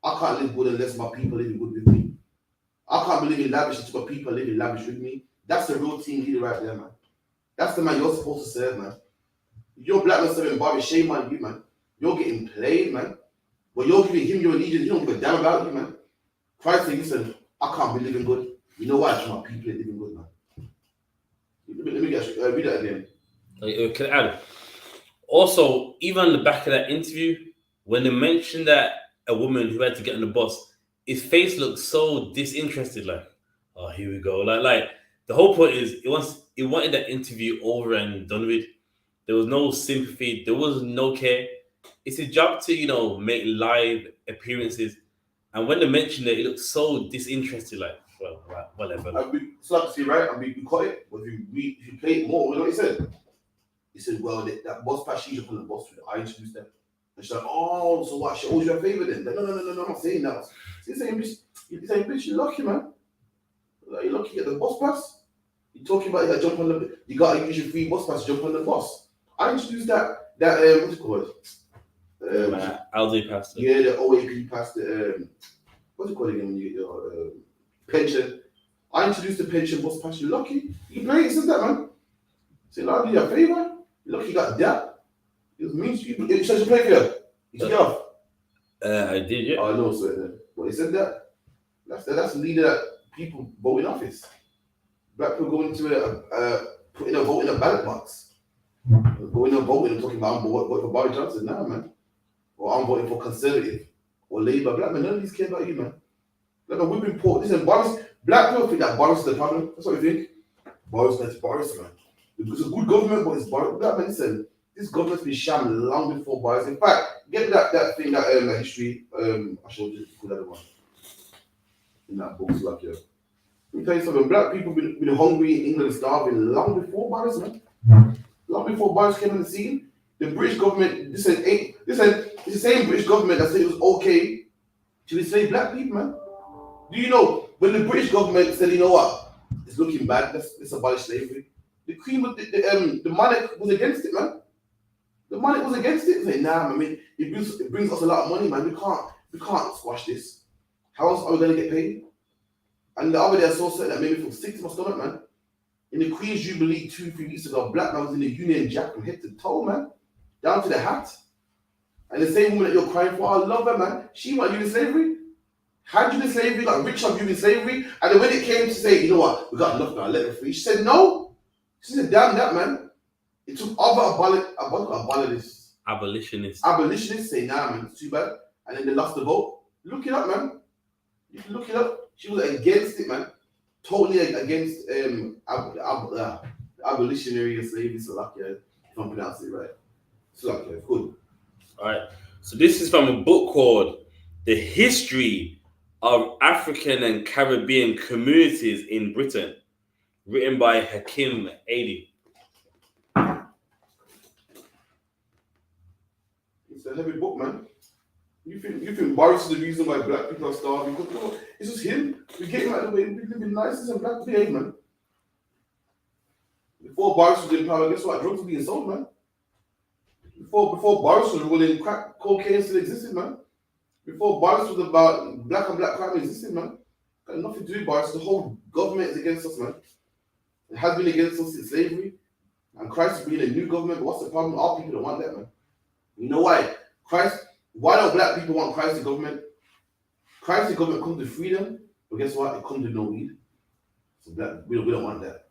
I can't live good unless my people live good with me. I can't be living lavish until my people live lavish with me. That's the real team leader right there, man. That's the man you're supposed to serve, man. If you're black man serving Bobby, shame on you, man. You're getting played, man. But you're giving him your allegiance. You don't give a damn about you, man. Christ said, listen, I can't be living good. You know why? My people are living good, man. Let me read that again. Can I add? Also, even on the back of that interview, when they mentioned that a woman who had to get on the bus, his face looked so disinterested, like, oh, here we go. Like the whole point is he wanted that interview over and done with. There was no sympathy, there was no care. It's his job to, make live appearances. And when they mentioned it, it looked so disinterested, like, well, right, whatever. It's like to see, right? And we caught it, but if you play it more, you know what he said? He said, well, that bus pass, she's up on the bus with I introduced them. And she's like, oh, so what? She owes you a favor then? Like, no, I'm not saying that. He's saying, bitch, you're lucky, man. Like, you're lucky you get the bus pass. You're talking about you gotta jump on you gotta use your free bus pass to jump on the bus. I introduced that what's it called? LD pass. Yeah, the OAP pass, what's it called again when you get your pension? I introduced the pension bus pass. You're lucky. You play it, says that, man. Say, I'll do you a favor. Look, he got that. It was mean. He said to play for you. He took it off. I did, yeah. Oh, no, sir. Well, he said that. That's the leader that people vote in office. Black people go into put in a vote in a ballot box. Go in a vote and talking about I'm voting for Boris Johnson. Nah, man. Or I'm voting for Conservative or Labour. Black man, none of these care about you, man. Like we've been poor. Listen, Boris. Black people think that Boris is the problem. That's what we think. Boris, man. It's a good government, but it's Boris. Black man, listen. This government's been sham long before Boris. In fact, get that thing that history. I showed you the other one in that book, like yeah. Let me tell you something. Black people been hungry in England, starving long before Boris, man. Long before Boris came on the scene. The British government. It's the same British government that said it was okay to enslave black people, man. Do you know when the British government said, you know what, it's looking bad, let's abolish slavery? The Queen, the monarch was against it, man. The monarch was against it. Saying, nah, I mean, it brings us a lot of money, man. We can't squash this. How else are we gonna get paid? And the other day I saw something that made me feel sick to my stomach, man. In the Queen's Jubilee 2-3 weeks ago, a black man was in the Union Jack from head to toe, man, down to the hat. And the same woman that you're crying for, I love her, man. She want you in slavery. Had you in slavery, got rich of you in slavery, and then when it came to say, you know what, we got enough now, let her free, she said no. She said, damn that, man. It took other abolitionists say, nah, man, it's too bad. And then they lost the vote. Look it up, man. You can look it up. She was against it, man. Totally against abolitionary slavery, Slovakia, if I'm pronouncing it right. Slovakia, good. All right. So this is from a book called The History of African and Caribbean Communities in Britain, written by Hakim Aidi. It's a heavy book, man. You think Boris is the reason why black people are starving? Because no, it's just him. We get him out of the way. We live in niceness and black behave, man. Before Boris was in power, guess what? Drugs were being sold, man. Before Boris was ruling, crack cocaine still existed, man. Before Boris was about black and black crime existed, man. Got nothing to do with Boris. The whole government is against us, man. It has been against us since slavery. And Christ is bringing a new government. But what's the problem? Our people don't want that, man. You know why? Why don't black people want Christ the government? Christ the government comes to freedom, but guess what? It comes to no weed. So we don't want that.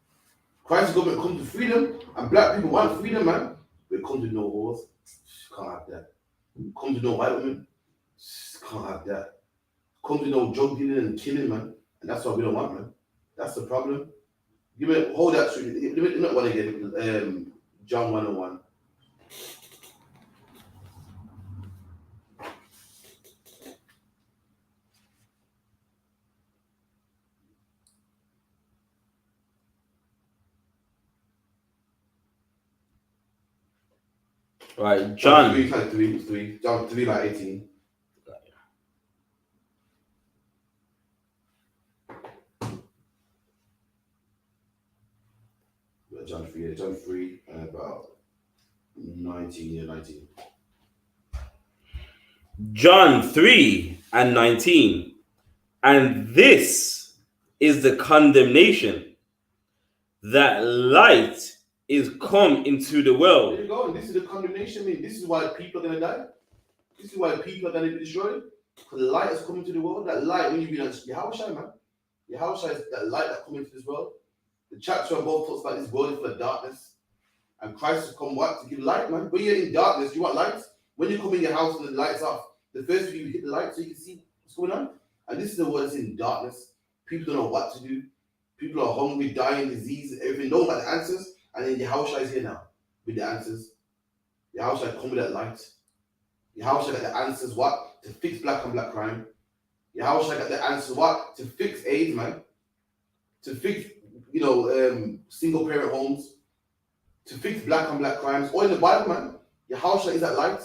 Christ the government comes to freedom, and black people want freedom, man. But it comes to no wars. Can't have that. It comes to no white women. Can't have that. Comes to no drug dealing and killing, man. And that's what we don't want, man. That's the problem. Hold that straight. Let me one again. John 1:1. Right, John 3, John 3 by 18. John 3 and about 19. John 3 and 19. And this is the condemnation, that light is come into the world. There you go. And this is the condemnation. I mean, this is why people are going to die. This is why people are going to be destroyed. Because the light has come into the world. That light, when you read Yahushua, man. Yahushua is that light that comes into this world. The chapter above talks about this world is full of darkness. And Christ has come what? To give light, man. When you're in darkness, you want light. When you come in your house and the light's off, the first thing you hit the light so you can see what's going on. And this is the world that's in darkness. People don't know what to do. People are hungry, dying, disease, everything. Don't know about the answers. And then Yahushua is here now with the answers. Yahushua come with that light. Yahushua got the answers what? To fix black and black crime. Yahushua got the answers what? To fix AIDS, man. To fix, single parent homes. To fix black and black crimes. Or in the Bible, man. Yahushua is that light.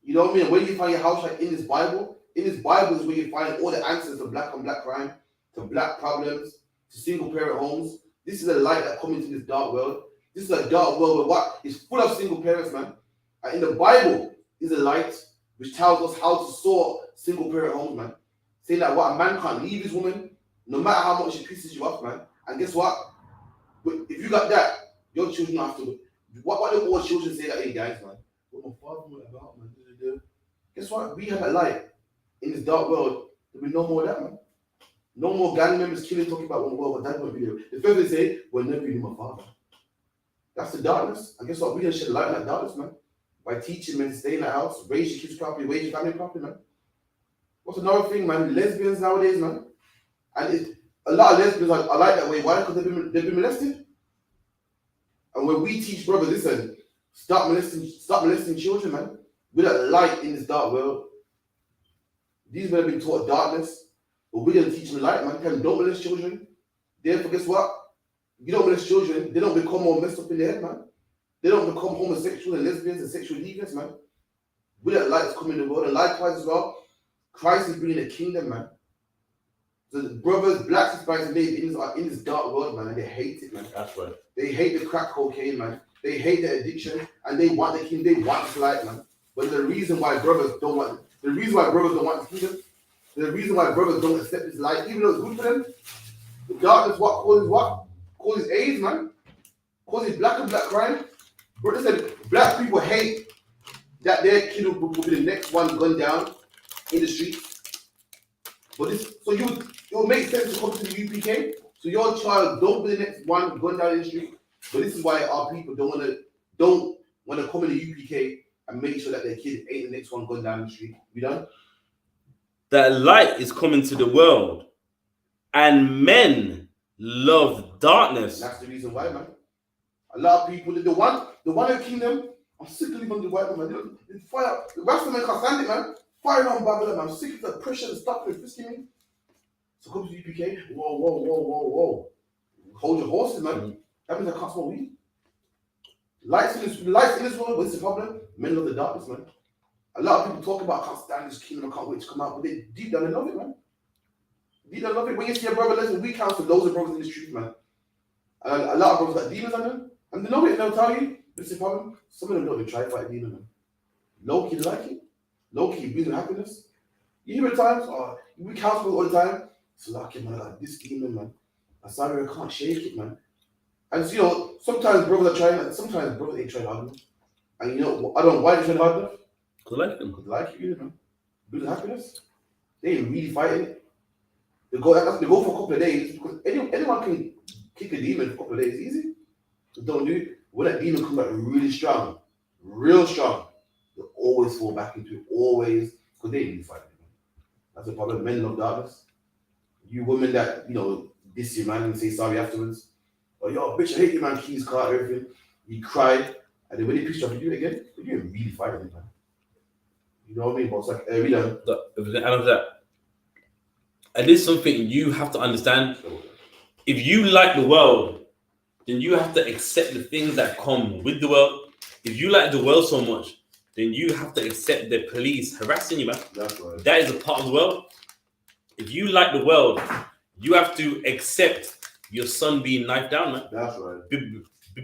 You know what I mean? Where do you find Yahushua in this Bible? In this Bible is where you find all the answers to black and black crime, to black problems, to single parent homes. This is a light that comes into this dark world. This is a dark world where what is full of single parents, man. And in the Bible is a light which tells us how to sort single parent homes, man. Saying that what a man can't leave his woman, no matter how much she pisses you off, man. And guess what? If you got that, your children have to What do all children say that, hey guys, man? What my father went about, man? Guess what? We have a light in this dark world. There'll be no more of that, man. No more gang members killing, talking about what dad won't be there. The first they say, we'll never be my father. That's the darkness. And guess what? We gonna shed light on that darkness, man. By teaching men to stay in the house, raise your kids properly, raise your family properly, man. What's another thing, man? Lesbians nowadays, man. And a lot of lesbians are like that way. Why? Because they've been molested. And when we teach brothers, listen, stop molesting children, man. We're that light in this dark world. These men have been taught darkness, but we're gonna teach them light, man. Tell them don't molest children. Therefore, guess what? You don't molest children, they don't become more messed up in their head, man. They don't become homosexual and lesbians and sexual deviants, man. We're that light that's coming in the world. And likewise as well, Christ is bringing a kingdom, man. So the brothers, blacks, Hispanics, and natives are in this dark world, man, and they hate it, man. That's right. They hate the crack cocaine, man. They hate the addiction, and they want the kingdom. They want this light, man. But the reason why brothers don't want the kingdom, the reason why brothers don't accept this light, even though it's good for them, the darkness causes AIDS, man. Causes black and black crime. Brother said black people hate that their kid will be the next one gunned down in the street. But it will make sense to come to the UPK. So your child don't be the next one gunned down in the street. But this is why our people don't want to come in the UPK and make sure that their kid ain't the next one gunned down the street. We done? That light is coming to the world, and men love darkness. That's the reason why, man. A lot of people, the one kingdom, I'm sick of living the white man. They fire. The rest of men can't stand it, man. Firing on Babylon, man. I'm sick of the pressure and stuff and frisking me. So come to UPK. Whoa. Hold your horses, man. That means I can't smoke weed. Lights in this world, what's the problem? Men love the darkness, man. A lot of people talk about I can't stand this kingdom, I can't wait to come out, but they deep down they love it, man. Deep down love it. When you see a brother, listen, we counsel loads of brothers in the street, man. And a lot of brothers got demons on them. And they know it, they'll tell you, this is the problem. Some of them don't even try to fight a demon, man. Low key like it. Low key brings happiness. You hear at times, we counsel all the time. It's lucky, man, I got this demon, man. I'm sorry, I can't shake it, man. And you know, sometimes brothers are trying, sometimes brothers ain't trying hard enough. And you know, I don't know why they trying hard enough. Because I like them. Because they like you, man. Brings happiness. They ain't really fighting it. They go for a couple of days because anyone can kick a demon for a couple of days, easy. Just don't do it. When that demon comes back really strong, real strong, they always fall back into it, always, because they ain't really fighting it. That's the problem. Men love darkness. You women that, you know, diss your man and say sorry afterwards. Oh, yo, bitch, I hate you, man, keys, car, everything. You cry, and then when they piss you off, you do it again. But you ain't really fighting it, man. You know what I mean? But it's like, we done. And this is something you have to understand. If you like the world, then you have to accept the things that come with the world. If you like the world so much, then you have to accept the police harassing you, man. That's right. That is a part of the world. If you like the world, you have to accept your son being knifed down, man. That's right.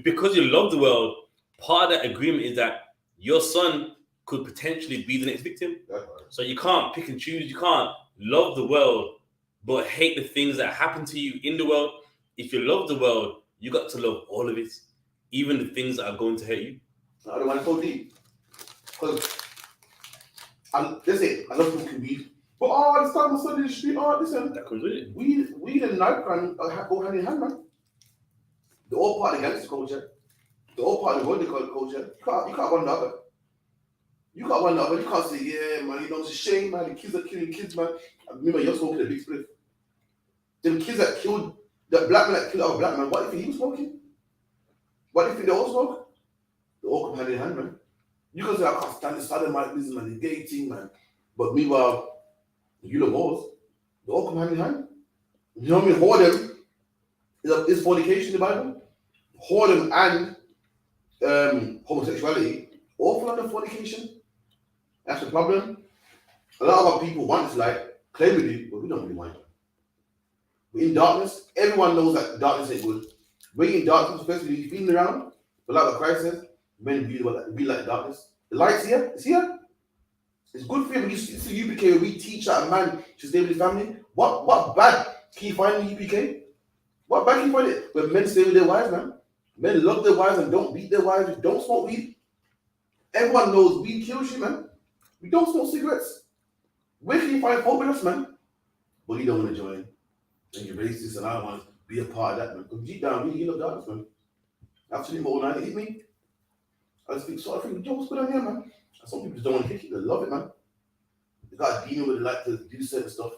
Because you love the world, part of that agreement is that your son could potentially be the next victim. That's right. So you can't pick and choose. You can't love the world but hate the things that happen to you in the world. If you love the world, you got to love all of it, even the things that are going to hurt you. I don't want to go deep. Because, let's say, I love smoking weed. But, this time my son in the street, listen. That comes with it. Weed and knife crime go hand in hand, man. They're all part of the gangster culture. They're all part of the road culture. You can't run the other. You can't run the other. You can't say, yeah, man, you know, it's a shame, man. The kids are killing kids, man. I remember you're smoking a big split. Them kids that killed, that black man that killed other black man, what if he was smoking? What if they all smoke? They all come hand in hand, man. You can say, I can't stand the sodomitism and the gay thing, man. But meanwhile, you know wars, they all come hand in hand. You know what I mean? Whoredom is fornication in the Bible. Whoredom and homosexuality all fall under fornication. That's the problem. A lot of our people want this light, claim we do, but we don't really want it. We're in darkness. Everyone knows that darkness ain't good. When you're in darkness, especially when you're feeling around, but like what Christ says, men be like darkness. The light's here. It's here. It's good for you. When you see the UPK, where we teach that a man should stay with his family. What bad can you find in the UPK? What bad can you find it? When men stay with their wives, man. Men love their wives and don't beat their wives. Don't smoke weed. Everyone knows weed kills you, man. We don't smoke cigarettes. Where can you find holiness, man? But you don't want to join. And you're racist and I don't want to be a part of that, man. Because deep down, really, you love darkness, man. After the more night hit me, I just think, so I think, yo, what's good on here, man? And some people just don't want to kick it. They love it, man. They got a demon where they like to do certain stuff.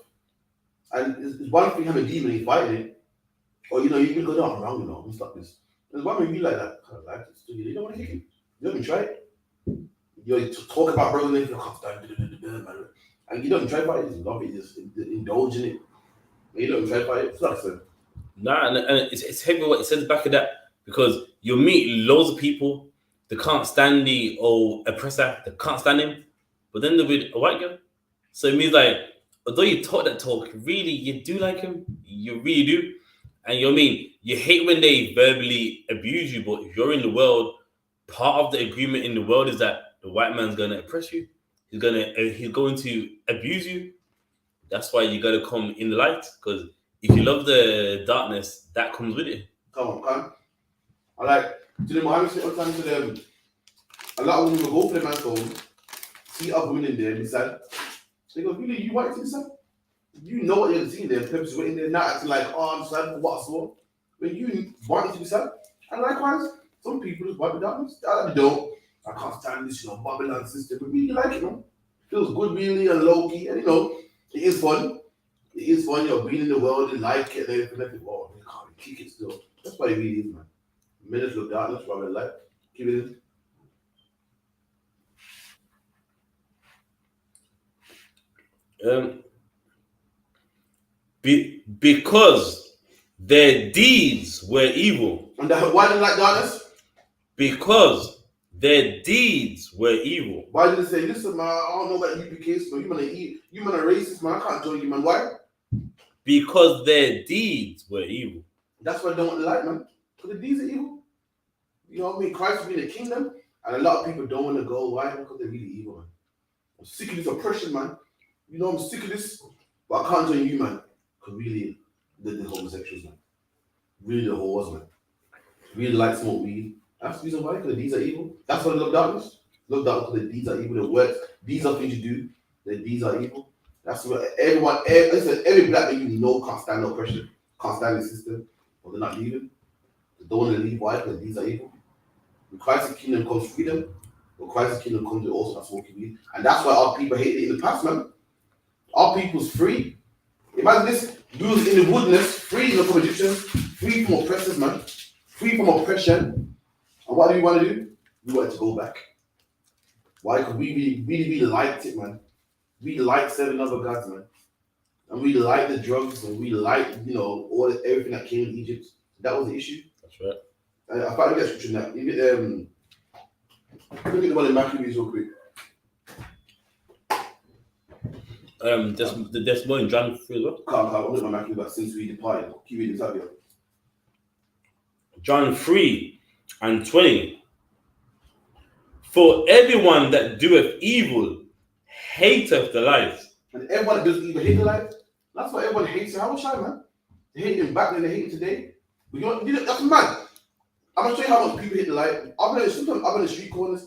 And it's one thing having a demon and fighting it. Or, you know, you can go down around, you know, and stop this. There's one when you like that. I like it. You don't want to kick it. You don't even try it. You talk about brothers and you can't stand man. And you don't try to fight it. You love it. You just indulge in it. And you don't try to fight it. It's like so. Nah, and it's heavy what it says back of that, because you'll meet loads of people that can't stand the oppressor, that can't stand him, but then they're with a white girl. So it means like, although you talk that talk, really you do like him, you really do, and you know what I mean. You hate when they verbally abuse you, but if you're in the world, part of the agreement in the world is that the white man's gonna oppress you. He's going to abuse you. That's why you gotta come in the light, because if you love the darkness, that comes with it. Come on. I like, to them, I say all the time to them, a lot of women will go for the man's home, see other women in there, and decide, they go, really, you white to decide? You know what you're seeing there, purpose waiting there, not acting like, oh, I'm sad for what I saw. When you want it to be sad. And likewise, some people just want the darkness. I don't. I can't stand this, you know, Babylon system. But really like it, you know. Feels good, really, and low key. And, you know, it is fun. It is fun, you know, being in the world, and like it, and everything. Oh, you can't kick it still. That's what it really is, man. Minutes of darkness, rather light. Keep it in. Because their deeds were evil. And why did they like darkness? Because their deeds were evil. Why did they say, listen, man, I don't know about ISUPK, so you man a racist, man. I can't join you, man. Why? Because their deeds were evil. That's why I don't want the light, man. Because the deeds are evil. You know what I mean? Christ will be in the kingdom, and a lot of people don't want to go. Why? Because they're really evil, man. I'm sick of this oppression, man. You know, I'm sick of this, but I can't join you, man. Because really, the homosexuals, man. Really, the whores, man. Really like smoke weed. That's the reason why, because the deeds are evil. That's why I love darkness. Love darkness because the deeds are evil. The works, these are things you do. The deeds are evil. That's what every black man you know can't stand oppression, can't stand the system, or they're not leaving. They don't want to leave. Why? Because these are evil. When Christ's kingdom comes freedom, when Christ's kingdom comes, they also not smoking weed. And that's why our people hate it in the past, man. Our people's free. Imagine this, we was in the wilderness, free from Egyptians, free from oppressors, man. Free from oppression. And what do we want to do? We want to go back. Why? Because we really liked it, man. We liked serving other gods, man. And we liked the drugs, and we liked, you know, everything that came in Egypt. That was the issue. That's right. I found a scripture now. You get look at the one in Maccabees real quick. There's more in John 3 as well. Can't look at my Maccabees, but since we departed, keep reading this out here. John 3:20. For everyone that doeth evil hateth the light. And everyone that does evil hate the light. That's why everyone hates it. How much time, man? They hate him back then, they hate him today. But you know, that's mad. I'm gonna show you how much people hate the light. Sometimes I'm in the street corners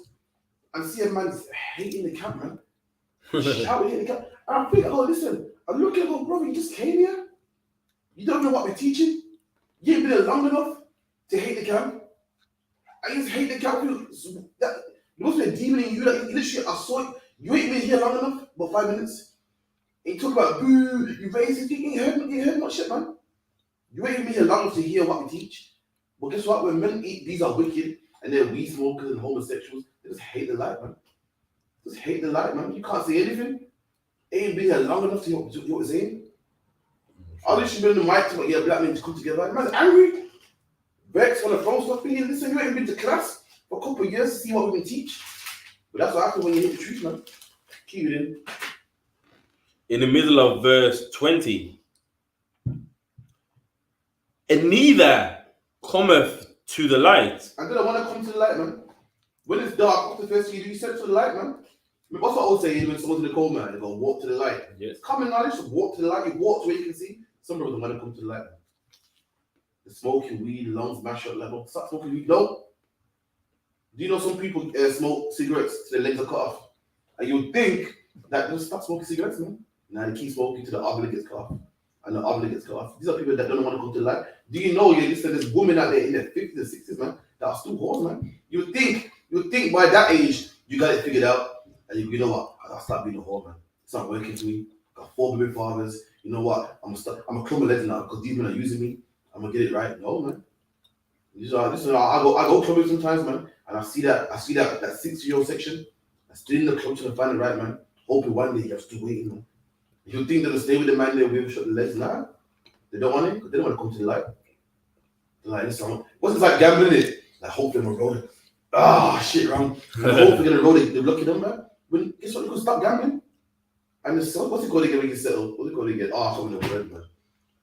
and see a man hating the camp, man. Shouting in the camp. And I'm thinking, oh, listen, I'm looking at, brother, you just came here. You don't know what we're teaching. You ain't been here long enough to hate the camp. I just hate the camp. There must be a demon in you that literally I saw it. You ain't been here long enough, about 5 minutes. And you talk about boo, you racist, you ain't heard much shit, man. You ain't been here long enough to hear what we teach. But guess what? When men eat, these are wicked, and they're weed smokers and homosexuals, they just hate the light, man. Just hate the light, man. You can't say anything. They ain't been here long enough to hear what we're saying. I literally been in the mic to like, yeah, black men to come together. Man's angry. Vex on the phone stuff. Listen, you ain't been to class for a couple of years to see what we can teach. But that's what happens when you hit the truth, man. Keep it in. In the middle of verse 20. And neither cometh to the light. And then I want to come to the light, man. When it's dark, what's the first thing you do? You step to the light, man. That's what I would say when someone's in the cold, man. They go walk to the light. Yes. It's common knowledge to walk to the light. You walk to where you can see. Some brothers don't want to come to the light. the smoking weed, lungs mash up level. Stop smoking weed. No. Do you know some people smoke cigarettes till their legs are cut off? And you would think that they'll stop smoking cigarettes, man. Now they keep smoking till the ovule gets cut off. And the ovule gets cut off. These are people that don't want to come to life. Do you know there's women out there in their 50s and 60s, man, that are still whores, man? You would think by that age you got it figured out, and you know what? I'll stop being a whore, man. It's not working for me. Got 4 baby fathers. You know what? I'm a club my legs now because these men are using me. I'm gonna get it right. No, man. I go clubbing sometimes, man, and I see that 60-year-old section. I still in the club trying to find it right, man. Hoping one day you're still waiting, man. You think they'll stay with the man they'll be able to shut the legs? Nah. They don't want it because they don't want to come to the light. They're like, listen, what's it like gambling it? Like, hope they're road. Ah, shit, wrong. And hope they're gonna roll it. They're lucky them, man. When guess what? You can stop gambling. And what's it called again when you settle? What's it called again? I'm in the word, man.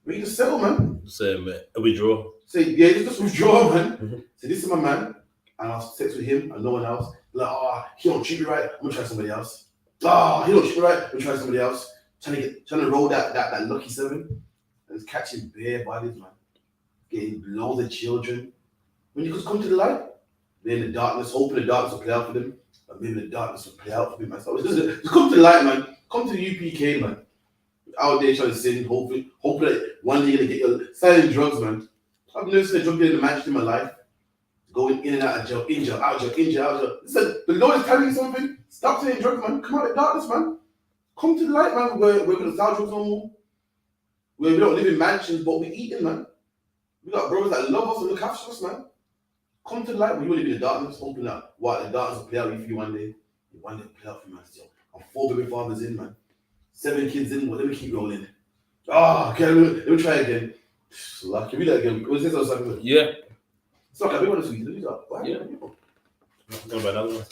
When you just settle, man. Say, a withdrawal. Say, yeah, just withdraw, man. Say, this is my man, and I'll have sex with him and no one else. Like, he don't treat me right. I'm gonna try somebody else. He don't treat me right. I'm gonna try somebody else. Trying to roll that lucky 7, and it's catching bare bodies, man. Getting loads of children. When you just come to the light, they're in the darkness, hoping the darkness will play out for them, but maybe the darkness will play out for me myself. Just come to the light, man. Come to the UPK, man. Out there trying to sin, hoping that one day you're gonna get your selling drugs, man. I've never seen a drug dealer managed in my life. Going in and out of jail, in jail, out of jail, in jail, out of jail. Listen, the Lord is telling you something. Stop selling drugs, man. Come out of the darkness, man. Come to the light, man. Where we don't sell drugs no more. Where we don't live in mansions, but we eating, man. We got brothers that love us and look after us, man. Come to the light when you live in the darkness, hoping that the darkness will play out for you one day. One day will play out for you, man. Still, I'm 4 baby fathers in, man. 7 kids in, but let me keep rolling. Okay, let me try again. Like, can we do that again? Was this something? Yeah. It's okay, we want to see you. Yeah. What about that one?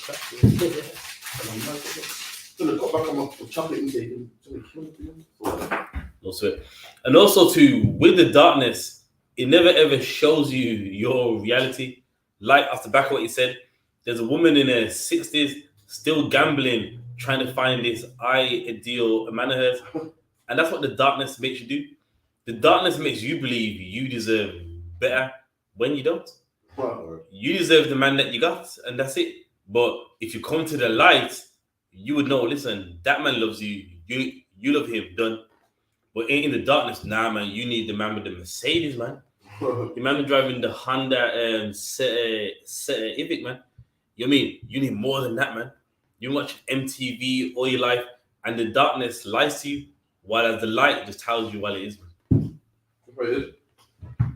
So the cut back on my chocolate intake. Also, and also too, with the darkness, it never ever shows you your reality. Like off the back of what you said, there's a woman in her 60s still gambling, trying to find this ideal man of hers, and that's what the darkness makes you do. The darkness makes you believe you deserve better when you don't. You deserve the man that you got, and that's it. But if you come to the light, you would know, listen, that man loves you. You love him, done. But in the darkness, nah, man, you need the man with the Mercedes, man. The man driving the Honda Civic, man. You know what I mean? You need more than that, man. You watch MTV all your life, and the darkness lies to you, while the light just tells you what it is, man.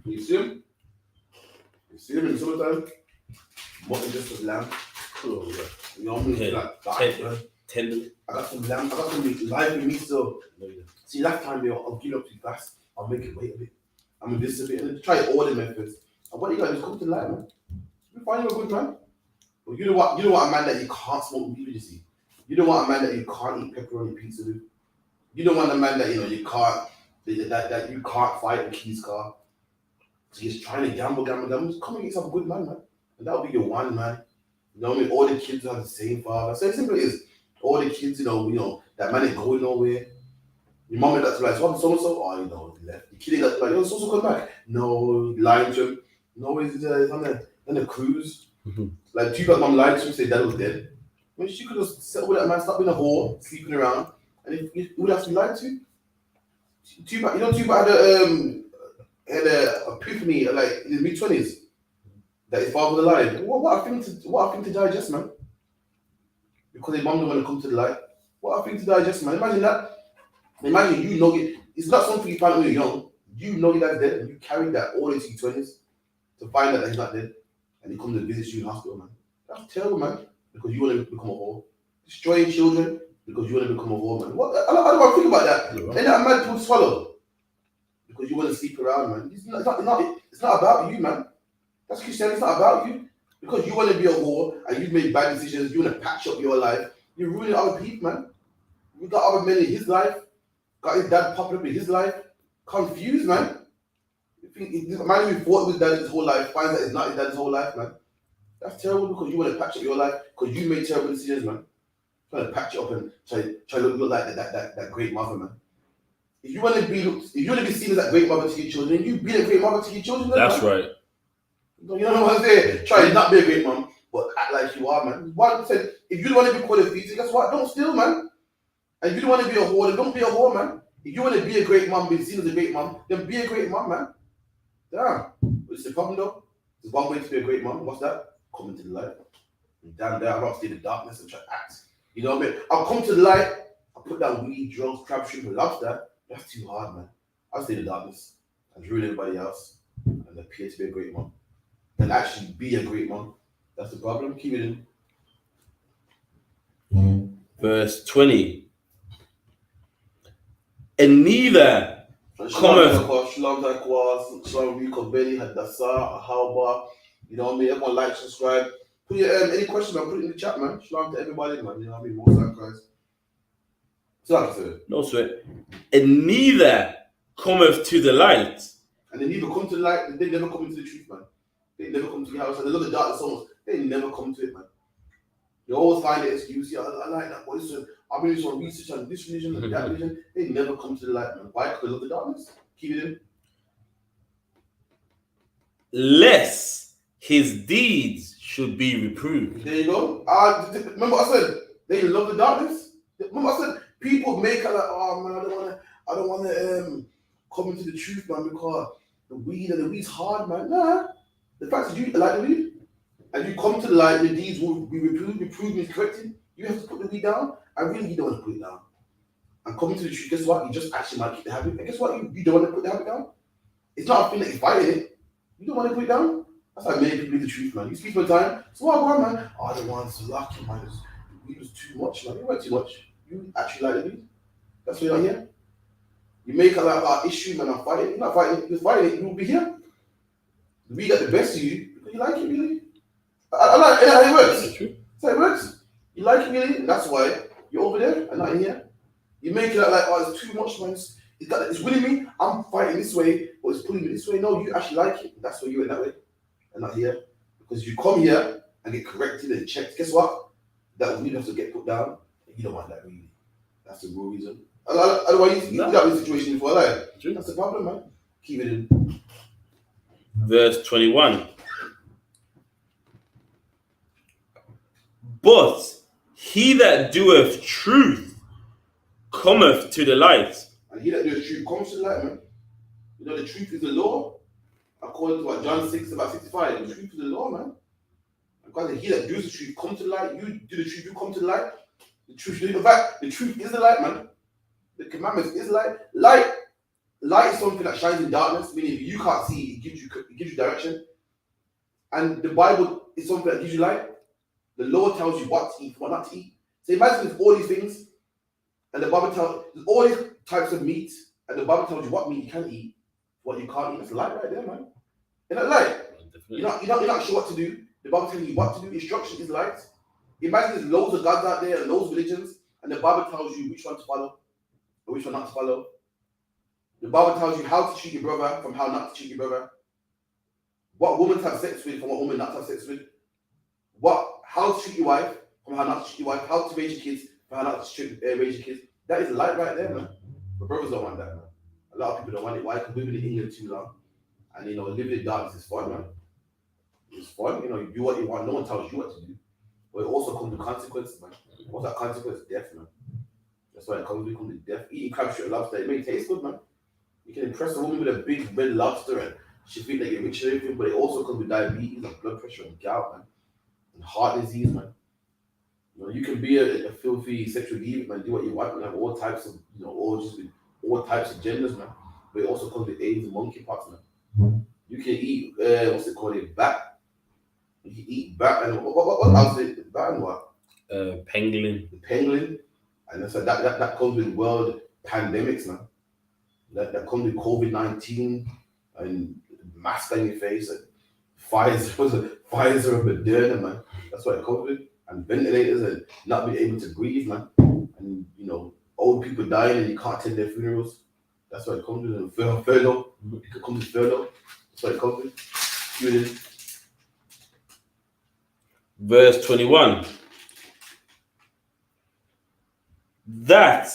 You see him? You see him in the summertime? Mutton just a lamb. Oh, yeah. You know what I mean? Like, tender. I got some lamb. I got some meat live in me, so. See, last time, I'll give up too fast. I'll make it wait a bit. I'm gonna this a bit and try all the methods. And what you guys come to the light, man. You find you a good man. But you know what a man that you can't smoke weed with, you see. You don't want a man that you can't eat pepperoni pizza with. You don't want a man that you can't that you can't fight a Keys car. So he's trying to gamble. Come and get yourself a good man, man. And that'll be your one, man. You know what I mean? All the kids have the same father. So simple it is. All the kids, you know, that man ain't going nowhere. Your mom and dad's like, so so, he left. The kid ain't like, so come back. No, lying to him. No, he's on the cruise. Mm-hmm. Like, Tupac's mom lied to him, said dad was dead. I mean, she could have settled with that man, stop being a whore, sleeping around, and he would have to be lied to. Tupac had a epiphany, like, in his mid-20s, that his father was alive. What a thing to digest, man. Because his mom didn't want to come to the light. What a thing to digest, man. Imagine that. Imagine it's not something you find when you're young. You know your dad's dead, and you carry that all into your 20s to find out that he's not dead, and he comes to visit you in hospital, man. That's terrible, man. Because you want to become a whore. Destroying children because you want to become a whore, man. I don't want to think about that. Ain't that a mad to swallow? Because you want to sleep around, man. It's not about you, man. That's Christianity. It's not about you. Because you want to be a whore and you've made bad decisions, you want to patch up your life, you're ruining other people, man. You got other men in his life, got his dad popping up in his life, confused, man. Man who fought with dad his whole life finds that it's not his dad's whole life, man. That's terrible because you want to patch up your life because you made terrible decisions, man. Trying to patch it up and try to look like that great mother, man. if you want to be seen as a great mother to your children, you be a great mother to your children. That's man. right. You know what I'm saying? Try not be a great mom, but act like you are, man. One said, if you don't want to be called a fetus, guess what? Don't steal, man. And if you don't want to be a whore, then don't be a whore, man. If you want to be a great mom, be seen as a great mom, then be a great mom, man. Damn. What's the problem, though? There's one way to be a great mom. What's that? Come into the light. Damn, I'm not stay in the darkness and try to act. You know what I mean? I'll come to the light. I'll put down weed, drugs, crab, shrimp, and lobster. That's too hard, man. I'll stay in the darkness and ruin everybody else and appear to be a great mom. And actually be a great mom. That's the problem. Keep it in. Verse 20. And neither cometh. Shalom Belly, Hadassah, Ahalba. You know what I mean? Everyone like, subscribe. Put your any questions, man. Put it in the chat, man. Shalom to everybody, man. You know what I mean? Most like Christ. So like I said. No sweat. And neither cometh to the light. And they neither come to the light, they never come into the truth, man. They never come to the house. And they look at darkness almost. They never come to it, man. You always find an excuse. Yeah, I like that voice. I've been doing some research on this religion and that religion. They never come to the light, man. Why? Because they love the darkness. Keep it in. Lest his deeds should be reproved. There you go. Remember I said they love the darkness. Remember I said people make it like, oh man, I don't want to come into the truth, man, because the weed's hard, man. Nah. The fact is you like the weed, and you come to the light, your deeds will be reproved. Reproved means corrected. You have to put the weed down. I really don't want to put it down. And coming to the truth, guess what? You just actually might keep the habit. And guess what? You don't want to put the habit down. It's not a thing that you're fighting it. You don't want to put it down. That's how many people leave the truth, man. You speak for time. So what, man? Oh, the one's lucky, man. The weed was too much, man. You weren't too much. You actually like the weed. That's why you're here. You make a lot of issue, man. I'm fighting. You're not fighting it. You're fighting it. You will be here. The weed got the best of you because you like it, really. I like it. That's how it works. That's how it works. You like it, really. That's why you're over there and not in here. You make it like, oh, it's too much, man. It's winning me. I'm fighting this way, but it's pulling me this way. No, you actually like it. That's why you went that way and not here. Because you come here and get corrected and checked. Guess what? That weed has to get put down. You don't want that really. That's the real reason. Otherwise, you got this situation before, like. That's the problem, man. Keep it in. Verse 21. But he that doeth truth cometh to the light. And he that doeth truth comes to the light, man. You know, the truth is the law. According to what John 6, about 65. The truth is the law, man. And God said, he that does the truth come to the light. You do the truth, you come to the light. The truth, in fact, the truth is the light, man. The commandments is light. Light is something that shines in darkness, meaning if you can't see, it gives you direction. And the Bible is something that gives you light. The law tells you what to eat, what not to eat. So imagine there's all these things, and the Bible tells there's all these types of meat, and the Bible tells you what meat you can eat, what you can't eat. That's light right there, man. Isn't that light? You're not sure what to do. The Bible tells you what to do. Instruction is light. Imagine there's loads of gods out there and loads of religions, and the Bible tells you which one to follow or which one not to follow. The Bible tells you how to treat your brother from how not to treat your brother. What woman to have sex with from what woman not to have sex with. How to treat your wife from how not to treat your wife. How to raise your kids from how not to raise your kids. That is light right there, man. But brothers don't want that, man. A lot of people don't want it. Why? Because we've been in England too long. And, living in darkness is fun, man. It's fun. You do what you want. No one tells you what to do. But it also comes with consequences, man. What's that consequence? Death, man. That's why it comes with death. Eating crab, shrimp, lobster, it may taste good, man. You can impress a woman with a big red lobster and she feels like you're rich and everything, but it also comes with diabetes and blood pressure and gout, man. And heart disease, man. You can be a filthy sexual deviant, man. Do what you want and have all types of, orgies with all types of genders, man. But it also comes with AIDS and monkeypox, man. You can eat, what's it called? Bat. You can eat bat and what else is it? Bat and what? Pangolin. The pangolin. And so that comes with world pandemics, man. That comes with COVID-19 and mask on your face and Pfizer and Moderna, man. That's what it comes with. And ventilators and not being able to breathe, man. And, old people dying and you can't attend their funerals. That's what it comes with. And furlough. It could come with furlough. That's what it comes with. Verse 21. That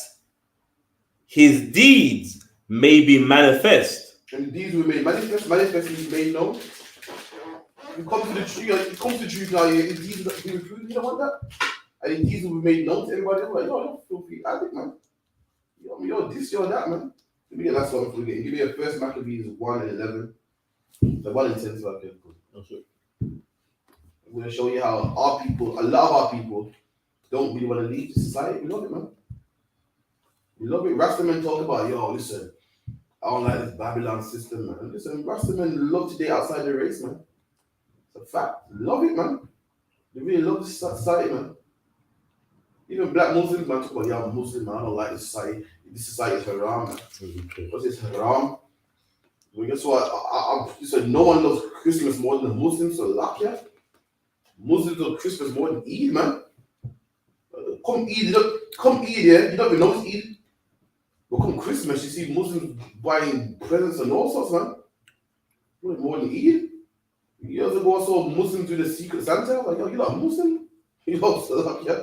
his deeds may be manifest. And these were made manifest is made known. You come to the truth, you come to the truth now, if these are being proved, you don't want that. And these will be made known to everybody. I'm like, yo, you're filthy addict, man. Yo, this, you're that, man. Let me get last one before we get. Give me a first Maccabees 1:11. The 1 and 10 is okay. Okay. I'm going to show you how our people, a lot of our people, don't really want to leave society. We love it, man. We love it. Rastaman talk about, yo, listen, I don't like this Babylon system, man. Listen, Rastaman love to date outside the race, man. It's a fact. Love it, man. They really love this society, man. Even black Muslims, man, talk about, yeah, I'm Muslim, man. I don't like this society. This society is haram, man. What's this haram? Well, guess what? You said no one loves Christmas more than the Muslims, so lucky. Muslims love Christmas more than Eid, man. Come Eid, yeah. You don't even know it's Eid. But come Christmas, you see Muslims buying presents and all sorts, man. More than Eid. Years ago, I saw Muslims do the Secret Santa. Like, yo, you're not Muslim? You know, so like, yeah.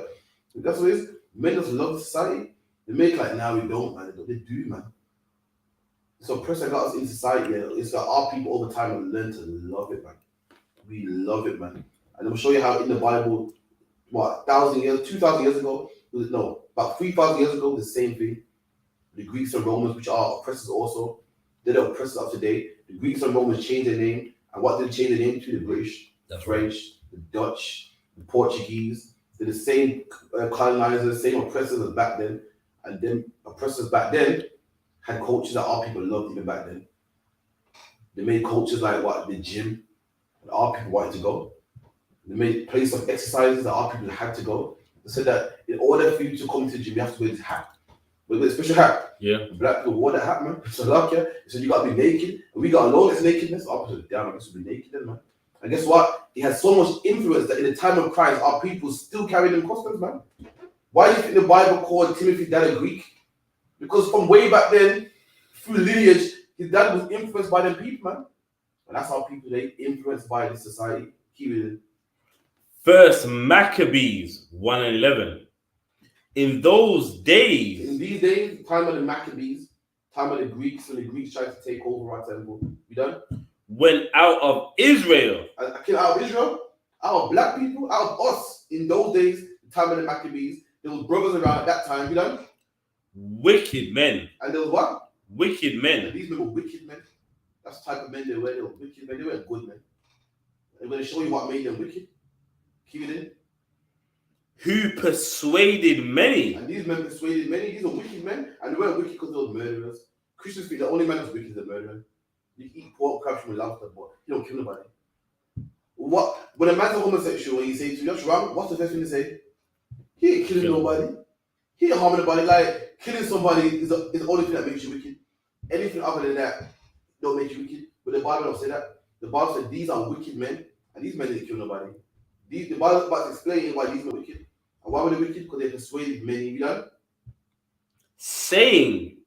That's what it is. Men just love society. They make like, now we don't, man. They do, man. So pressure got us in society. Yeah. It's got our people over time have learned to love it, man. We love it, man. And I'm show you how in the Bible, what, 1,000 years, 2,000 years ago, no, about 3,000 years ago, the same thing. The Greeks and Romans, which are oppressors also, they're the oppressors of today. The Greeks and Romans changed their name. And what did they change their name to? The British, the French, the Dutch, the Portuguese. They're the same colonizers, same oppressors as back then. And them oppressors back then had cultures that our people loved even back then. They made cultures like what? The gym, that our people wanted to go. They made place of exercises that our people had to go. They said that in order for you to come to the gym, you have to wear this hat. With a special hat. Yeah. Black people wore that hat, man. So like, yeah. So you gotta be naked. And we got a longest nakedness. Our people damn, I guess we'll be naked then, man. And guess what? It has so much influence that in the time of Christ, our people still carry them customs, man. Why do you think the Bible called Timothy's dad a Greek? Because from way back then, through lineage, his dad was influenced by them people, man. And that's how people they influenced by this society. Keep it in. First Maccabees 1:11. In those days. In these days, time of the Maccabees, time of the Greeks, when the Greeks tried to take over our temple. You done? When out of Israel. Out of Israel, out of black people, out of us. In those days, the time of the Maccabees, there was brothers around at that time. You done? Wicked men. And there was what? Wicked men. And these men were wicked men. That's the type of men they were. They were wicked men. They weren't good men. I'm going to show you what made them wicked. Keep it in. Who persuaded many. And these men persuaded many. These are wicked men. And they weren't wicked because they were murderers. Christians think the only man that's wicked is a murderer. You eat pork, crabs from a lobster, but you don't kill nobody. What? When a man's a homosexual and you say to you, that's wrong, what's the first thing to say? He ain't killing nobody. He ain't harming nobody. Like, killing somebody is the only thing that makes you wicked. Anything other than that don't make you wicked. But the Bible don't say that. The Bible said these are wicked men, and these men didn't kill nobody. The Bible is about to explain why these men were wicked. And why were they wicked? Because they persuaded many. You know? Saying,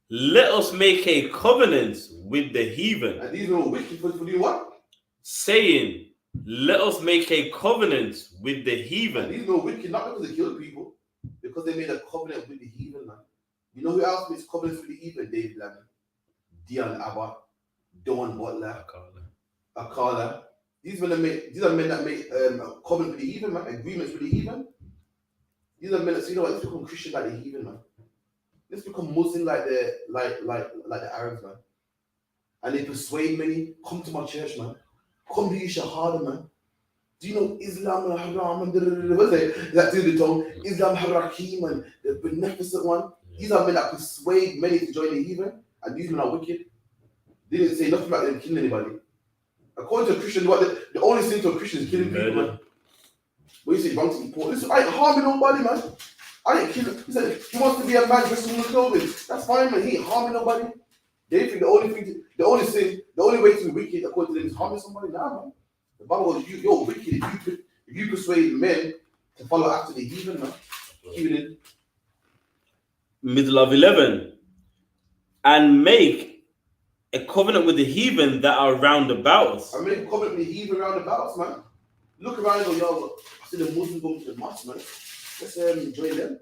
let us make a covenant with the heathen. And these men were wicked for doing what? Saying, let us make a covenant with the heathen. And these men were wicked not because they killed people, because they made a covenant with the heathen, man. You know who else makes covenants with the heathen? David Lamb, Dion Abba, Don Butler, Akala. These are men that make a covenant with the heathen, man. Agreements with the heathen. These are men that say, you know what? Let's become Christian like the heathen, man. Let's become Muslim like the Arabs, man. And they persuade many, come to my church, man. Come to Shahada, man. Do you know Islam and Haram and what's that to the tongue? Islam Harakim and the beneficent one. These are men that persuade many to join the heathen, and these men are wicked. They didn't say nothing about them killing anybody. According to a Christian, what the only sin to a Christian is killing people, man. When you say wrong to eat pork, listen, I ain't harming nobody, man. I ain't killing. He said he wants to be a man dressed in clothing. That's fine, man. He ain't harming nobody. They think the only way to be wicked, according to them, is harming somebody. Nah, man. The Bible goes, you're wicked if you persuade men to follow after the heathen, man. Keep it in. Middle of 11. And make a covenant with the heathen that are round about us. I make a covenant with the heathen round about us, man. Look around and go, yo, I see the Muslims going to the mosque, man. Let's join them.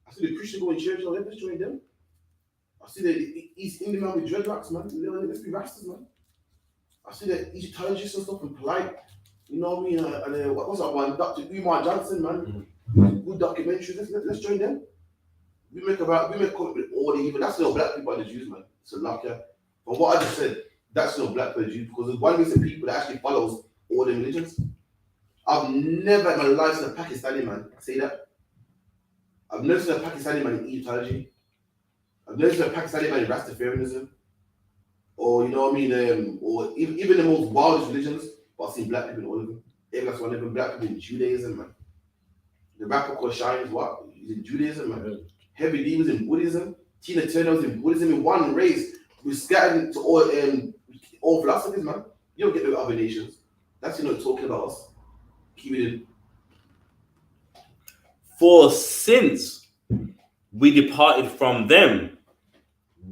I see the Christians going to church, let's join them. I see the East Indian man with dreadlocks, man. Let's be rastas, man. I see the Egyptologists and stuff and polite. You know what I mean? And what's that one? Dr. Umar Johnson, man. Good documentary. Let's join them. We make comment with all the evil. That's no black people are the Jews, man. It's a luck, yeah. But what I just said, that's no black people are the Jews because there's one reason people that actually follows all the religions. I've never in my life seen a Pakistani man say that. I've never seen a Pakistani man in Egyptology. I've never seen a Pakistani man in Rastafarianism. Or, you know what I mean? Or even the most wildest religions, but I've seen black people in all of them. Even that's one of them, black people in Judaism, man. The rapper called Shine is what? He's in Judaism, man. Heavy D was in Buddhism. Tina Turner was in Buddhism. In one race, we scattered to all philosophies, man. You don't get the other nations. That's, you know, talking about us. Keep it in. For since we departed from them,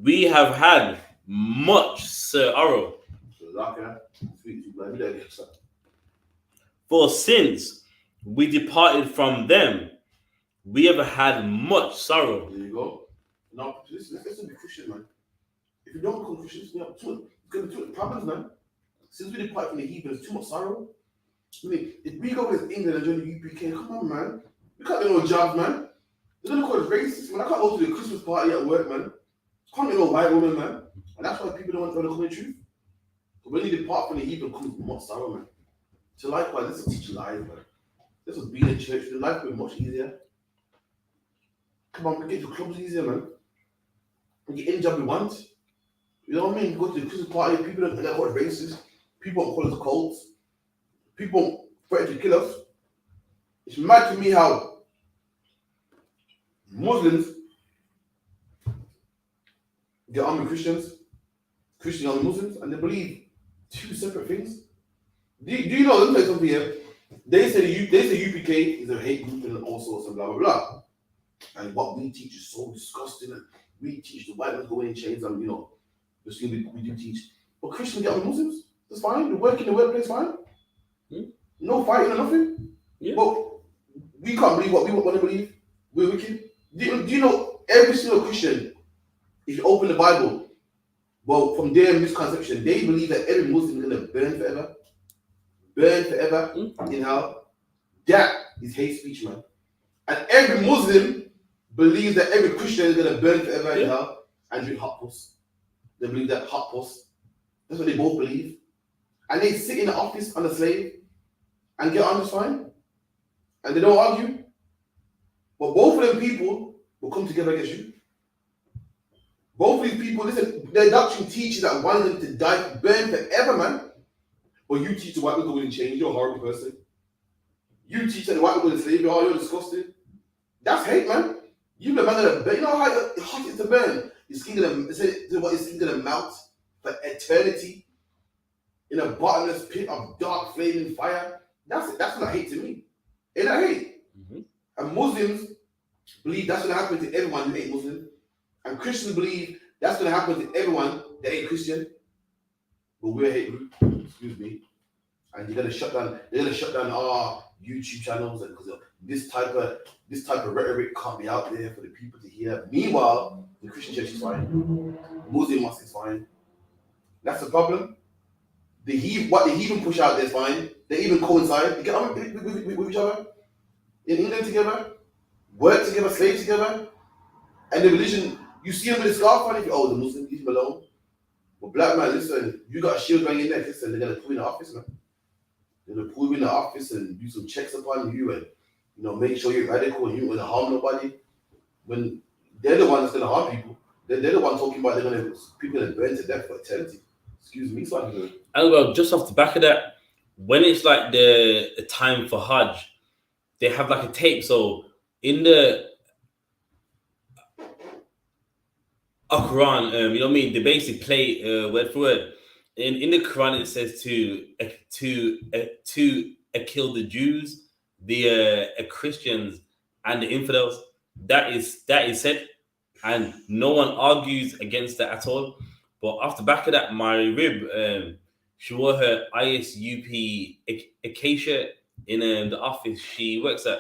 we have had much sorrow. For since we departed from them, we have had much sorrow. There you go. Now, listen be Christian, man. If you don't become Christians, you know, it's going to be too much problems, man. Since we depart from the heathen, there's too much sorrow. I mean, if we go with England and join the UPK, come on, man. We can't get no jobs, man. They're going to call us racist, man. I can't go to the Christmas party at work, man. Can't get no white woman, man. And that's why people don't want to come in truth. But when you depart from the heathen, comes much sorrow, man. So likewise, this will teach lies, man. This will be in church. The life will be much easier. Come on, we get to clubs easier, man. We get any job we want. You know what I mean? Go to the Christmas party, people don't call us racist. People don't call us cults. People threaten to kill us. It's mad to me how Muslims get on with Christians on the Muslims, and they believe two separate things. Do you know? Let me tell you something here. They say UPK is a hate group and all sorts of blah blah blah. And what we teach is so disgusting. And we teach the white men go in chains, and you know, the thing we do teach. But Christians get on with Muslims. That's fine. They work in the workplace, fine. No fighting or nothing. Yeah. But we can't believe what we want to believe. We're wicked. Do you know every single Christian? If you open the Bible, well, from their misconception, they believe that every Muslim is going to burn forever in hell. That is hate speech, man. And every Muslim believes that every Christian is going to burn forever in hell and drink hot puss. They believe that hot puss. That's what they both believe. And they sit in the office on a slave and get on just fine. And they don't argue. But both of them people will come together against you. Both of these people, listen, their doctrine teaches that one of them to die, burn forever, man. But you teach the white people wouldn't change. You're a horrible person. You teach that the white people are slavery. Oh, you're disgusting. That's hate, man. You the man that burn. You know how hot it is to burn? Your skin gonna melt for eternity in a bottomless pit of dark flaming fire. That's not hate to me. Ain't that hate? And Muslims believe that's gonna happen to everyone who ain't Muslim. And Christians believe that's gonna happen to everyone that ain't Christian. But we're a hate group. Excuse me. And they're gonna shut down our YouTube channels and because this type of rhetoric can't be out there for the people to hear. Meanwhile, the Christian church is fine. Muslim mosque is fine. That's the problem. What the heathen push out there is fine. They even coincide. They get on with each other. In England together, work together, slave together. And the religion, you see them with a scarf on it, the Muslim, leave them alone. But black man, listen, you got a shield around your neck, listen, they're gonna put you in the office, man. They're gonna put you in the office and do some checks upon you and make sure you're radical and you don't gonna harm nobody. When they're the ones that's gonna harm people. They're the ones talking about people gonna burn to death for eternity. Excuse me, something. And well, just off the back of that, when it's like the time for Hajj, they have like a tape. So in the Quran, you know what I mean? They basically play word for word. In the Quran, it says to kill the Jews, the Christians, and the infidels. That is said, and no one argues against that at all. But off the back of that, my rib, she wore her ISUPK in the office she works at,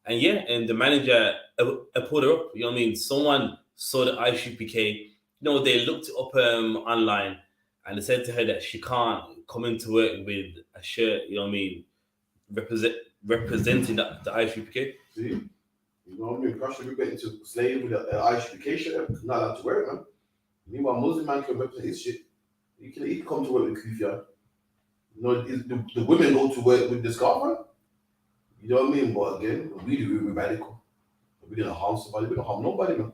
and the manager pulled her up. You know what I mean? Someone saw the ISUPK they looked it up online, and they said to her that she can't come into work with a shirt, you know what I mean, representing the ISUPK. See? You know what I mean? Russia, we went into slavery with an ISUPK shirt. Not allowed to wear it, man. Meanwhile, Muslim man can represent his shit. He can come to work with kufiya. You know, the women go to work with the scarf, man. You know what I mean? But again, we're radical. We're gonna harm somebody. We don't harm nobody, man.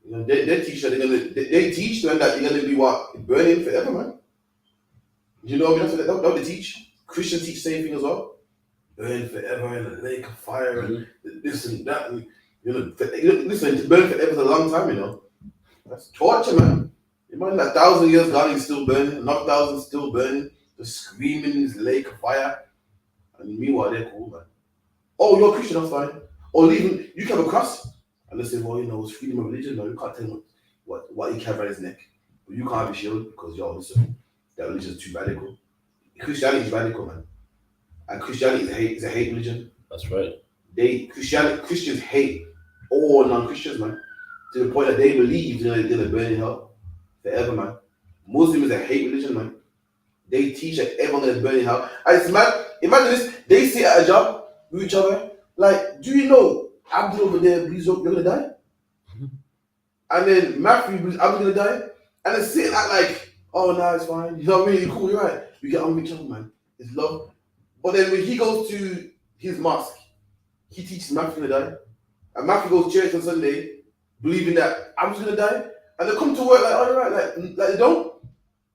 You know, they teach that they teach them that you're gonna be what, burning forever, man. You know what I mean? That's what they teach. Christians teach the same thing as well. Burn forever in a lake of fire and this and that. And, listen, to burn forever is a long time, you know. That's torture, man. Imagine that 1,000 years gone, he's still burning, another 1,000 still burning, just screaming in this lake of fire. And meanwhile, they're cool, man. Oh, you're a Christian, that's fine. Or even, you can have a cross. And they say, well, it's freedom of religion. No, you can't tell him what he can have around his neck. But you can't have a shield because, listen, that religion is too radical. Christianity is radical, man. And Christianity is a hate religion. That's right. Christians hate all non-Christians, man. To the point that they believe they're gonna burn in hell forever, man. Muslim is a hate religion, man. They teach that everyone's gonna burn in hell. And it's mad. Imagine this, they sit at a job with each other. Like, do you know Abdul over there believes you're gonna die? And then Matthew believes Abdul's gonna die. And then sit at like, oh no, it's fine. You know what I mean? Cool, you're right. We get on with each other, man. It's love. But then when he goes to his mosque, he teaches Matthew gonna die. And Matthew goes to church on Sunday, believing that I'm just gonna die. And they come to work like, oh, right, like they don't.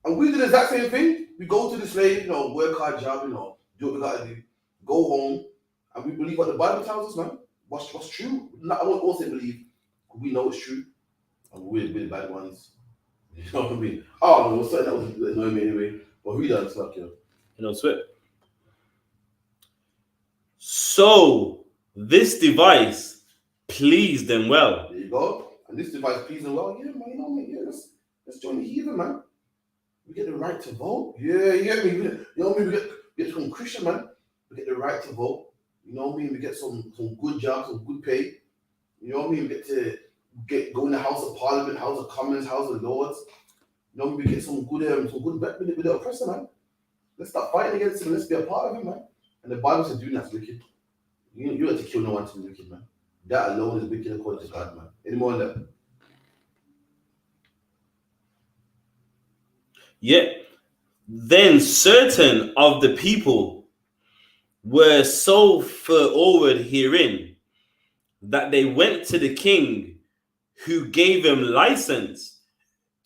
And we do the exact same thing. We go to the slave, work hard job, do what we gotta do, go home, and we believe what the Bible tells us, man. What's true. I won't say believe. We know it's true. And we're the bad ones. You know what I mean? Oh, no, something that was annoying me anyway. But who does fuck you? Sweat. So this device pleased them well. There you go. And this device pleased them well. Yeah, man. You know what I mean? Yeah, let's join the heathen, man. We get the right to vote. Yeah, you get me. You know what I mean? We get some Christian, man. We get the right to vote. You know what I mean? We get some good jobs, some good pay. You know what I mean? We get to go in the House of Parliament, House of Commons, House of Lords. You know, we get some good bet with the oppressor, man. Let's stop fighting against him. Let's be a part of him, man. And the Bible says doing that's wicked. You have to kill no one to be wicked, man. That alone is wicked according to God, man. Any more on that? Yeah. Then certain of the people were so forward herein that they went to the king, who gave them license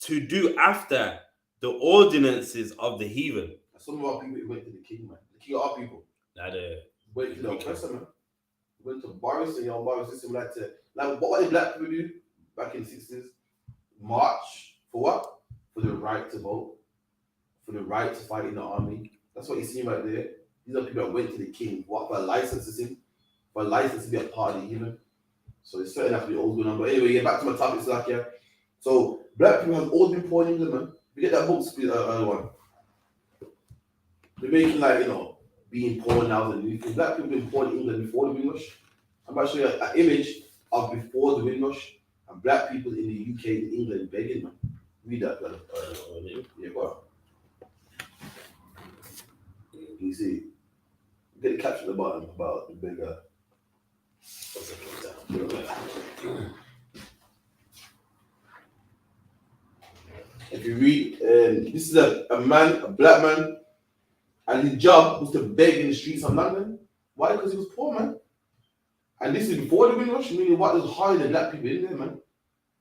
to do after the ordinances of the heathen. Some of our people went to the king, man. The king of our people. Went to the oppressor, man. Went to Boris and Boris system like what did black people do back in the 60s? March for what? For the right to vote, for the right to fight in the army. That's what you see right there. These are people that went to the king. What, for a license to sing? For a license to be a part of the heathen. So it's certain have to be always going on. But anyway, back to my topic, Slakia. So black people have always been poor in England, man. We get that book split earlier one. They're making being poor now is a new thing. Black people have been poor in England before the Windrush. I'm about to show you an image of before the Windrush and black people in the UK and England begging, man. Read that, brother. Yeah, go on. You see, get the caption at the bottom about the beggar. If you read, this is a black man, and his job was to beg in the streets of London. Why? Because he was poor, man. And this is before the Windrush, meaning what? There's hardly black people in there, man.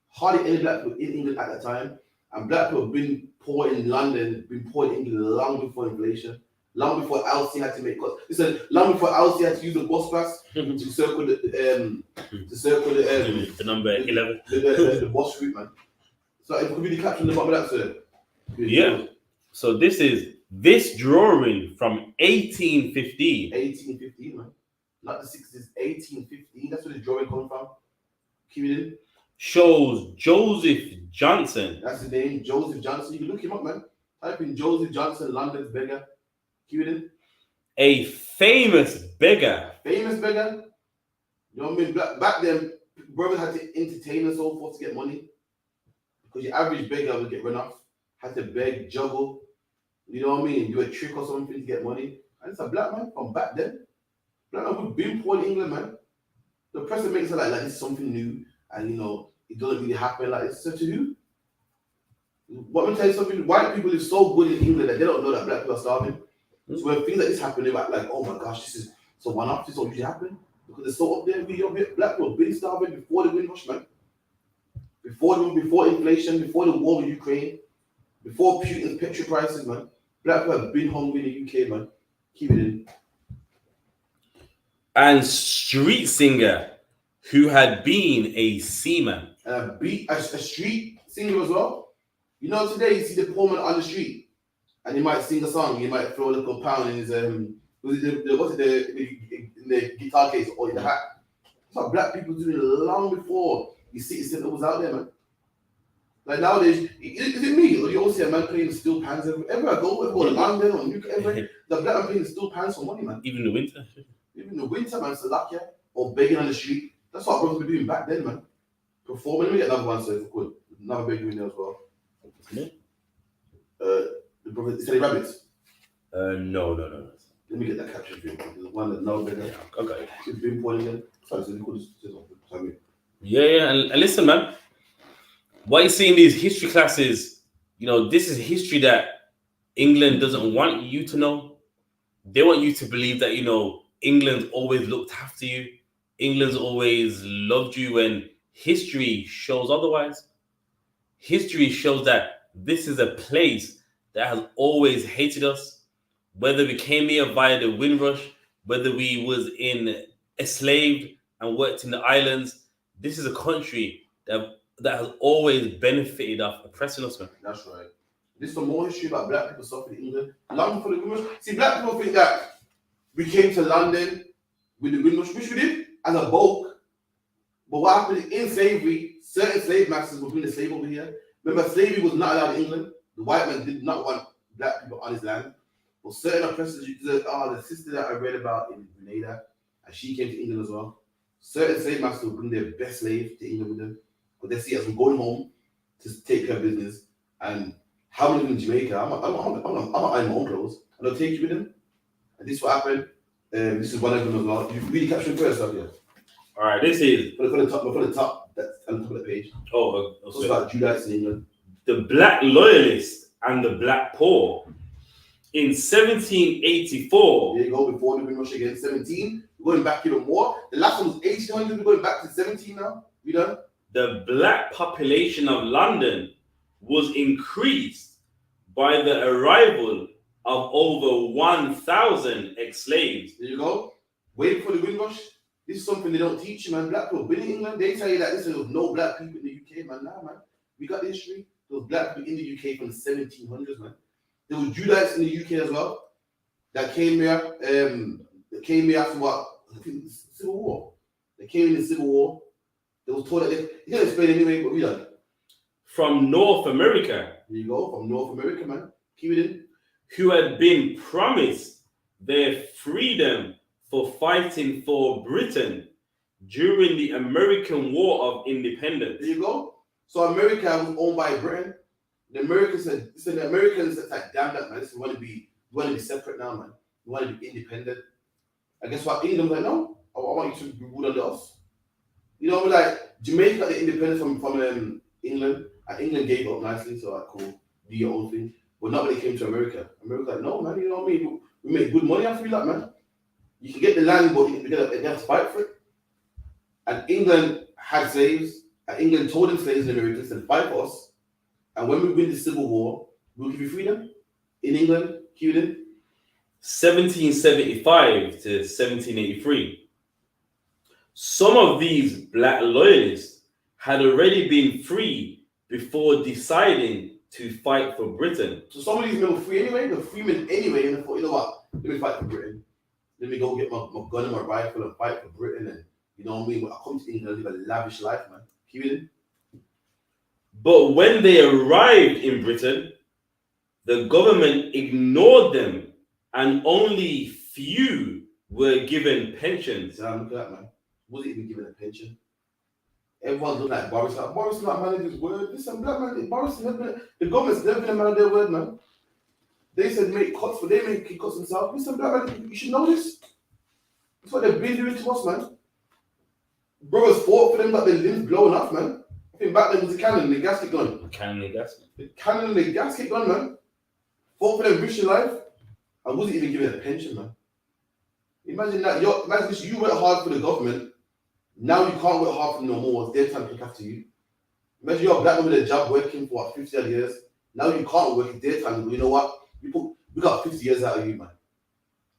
Hardly any black people in England at that time. And black people have been poor in London, been poor in England long before inflation, long before Elsie had to make cuts. Listen, long before Elsie had to use the bus pass to circle the number 11, the bus route, man. So if we could be the caption at the bottom of that, sir. Yeah. So this drawing from 1815. 1815, man. Not the 60s, 1815. That's where the drawing comes from. Keep it in. Shows Joseph Johnson. That's his name, Joseph Johnson. You can look him up, man. Type in Joseph Johnson, London's beggar. Keep it in. A famous beggar. Famous beggar. You know what I mean? Back then, brothers had to entertain and so forth to get money. because your average beggar would get run off, had to beg, juggle, you know what I mean? Do a trick or something to get money. And it's a black man from back then. Black man who've been poor in England, man. The president makes it like this is something new, and you know, it doesn't really happen like this. So to who? What me tell you something, white people is so good in England that they don't know that black people are starving. So when things like this happen, they're like, oh my gosh, this is so one-off, this don't usually happen. Because they're so up there, black people have been starving before the Windrush, man. Before inflation, before the war with Ukraine, before Putin's petrol prices, man. Black people have been hungry in the UK, man. Keep it in. And street singer who had been a seaman. And a street singer as well. You know, today you see the poor man on the street, and he might sing a song. He might throw a little pound in his in the guitar case or in the hat. That's what black people doing long before the city centre was out there, man. Like nowadays, is it me or you always see a man playing steel pans everywhere I go? Everywhere to London or Newcastle, everywhere. The black man playing steel pans for money, man. Even in the winter. Even in the winter, man, Slovakia or begging on the street. That's what brothers were doing back then, man. Performing. Let me get another one, so if we could. Another beggar in there as well. The prophet is it rabbits? No. Let me get that caption for you. There's one that no beggar. Okay. It's been pointing in. Sorry, so you could just say something. Yeah, and listen, man. What you see in these history classes, you know, this is history that England doesn't want you to know. They want you to believe that, you know, England's always looked after you. England's always loved you, when history shows otherwise. History shows that this is a place that has always hated us. Whether we came here via the Windrush, whether we was enslaved and worked in the islands, this is a country that has always benefited off oppressing us, man. That's right. This is some more history about black people suffering in England. Long before the Windrush. See, black people think that we came to London with the Windrush, which we did as a bulk. But what happened in slavery, certain slave masters were bringing the slave over here. Remember, slavery was not allowed in England. The white man did not want black people on his land. But certain oppressors, the sister that I read about in Grenada, and she came to England as well. Certain slave masters would bring their best slaves to England with them. But they see us going home to take care of business. And how many in Jamaica? I'm not eyeing my own clothes. And they'll take you with them. And this is what happened. This is one of them as well. You really captured first up here. All right, this is For the top, that's on the top of the page. It's about Judites in England. The Black Loyalists and the Black Poor. In 1784. There you go, before the Windrush again, 17. We're going back even more. The last one was 1800, we're going back to 17 now. We done? The black population of London was increased by the arrival of over 1,000 ex-slaves. There you go. Waiting for the Windrush. This is something they don't teach you, man. Black people been in England. They tell you that there was no black people in the UK, man. Nah, man. We got the history. There was black people in the UK from the 1700s, man. There was Judites in the UK as well that came here. They came here after what? I think the Civil War. They came in the Civil War. They was told that they can't explain anyway, but we done. From North America. There you go, from North America, man. Keep it in. Who had been promised their freedom for fighting for Britain during the American War of Independence. There you go. So America was owned by Britain. The Americans said, the Americans said, like, damn that, man. We want to be separate now, man. We want to be independent. And guess what? England was like, no, I want you to be ruled under us. You know, like Jamaica got the independence from England, and England gave up nicely, so like, cool, do your own thing. But not when it came to America. America like, no, man, you know what I mean? We make good money after that, man. You can get the land, but you have to fight for it. And England had slaves, and England told them slaves in America to fight for us. And when we win the Civil War, we'll give you freedom in England. Keep it in. 1775 to 1783. Some of these black loyalists had already been free before deciding to fight for Britain. So some of these men were free anyway. They're freemen anyway, and they thought, you know what? Let me fight for Britain. Let me go get my gun and my rifle and fight for Britain. And you know what I mean? When I come to England, I live a lavish life, man. Keep it in. But when they arrived in Britain, the government ignored them, and only few were given pensions. So look at that, man. Was it even given a pension? Everyone's looking at Boris like, Boris not man of his word. Listen, black man, Boris never been, the government's never been a man of their word, man. They said make cuts, but they make cuts themselves. Listen, black man, you should know this. That's what they've been doing to us, man. Brothers fought for them, got their limbs blown off, man. I think back then was the cannon and the gasket gun. The cannon and gasket. The cannon and the gasket gun, man. Fought for them rich in life. I wasn't even given a pension, man. Imagine that. Imagine this, you work hard for the government. Now you can't work hard for them no more. It's their time to look after you. Imagine you're a black man with a job working for what, 50 odd years. Now you can't work. It's their time. You know what? We got 50 years out of you, man.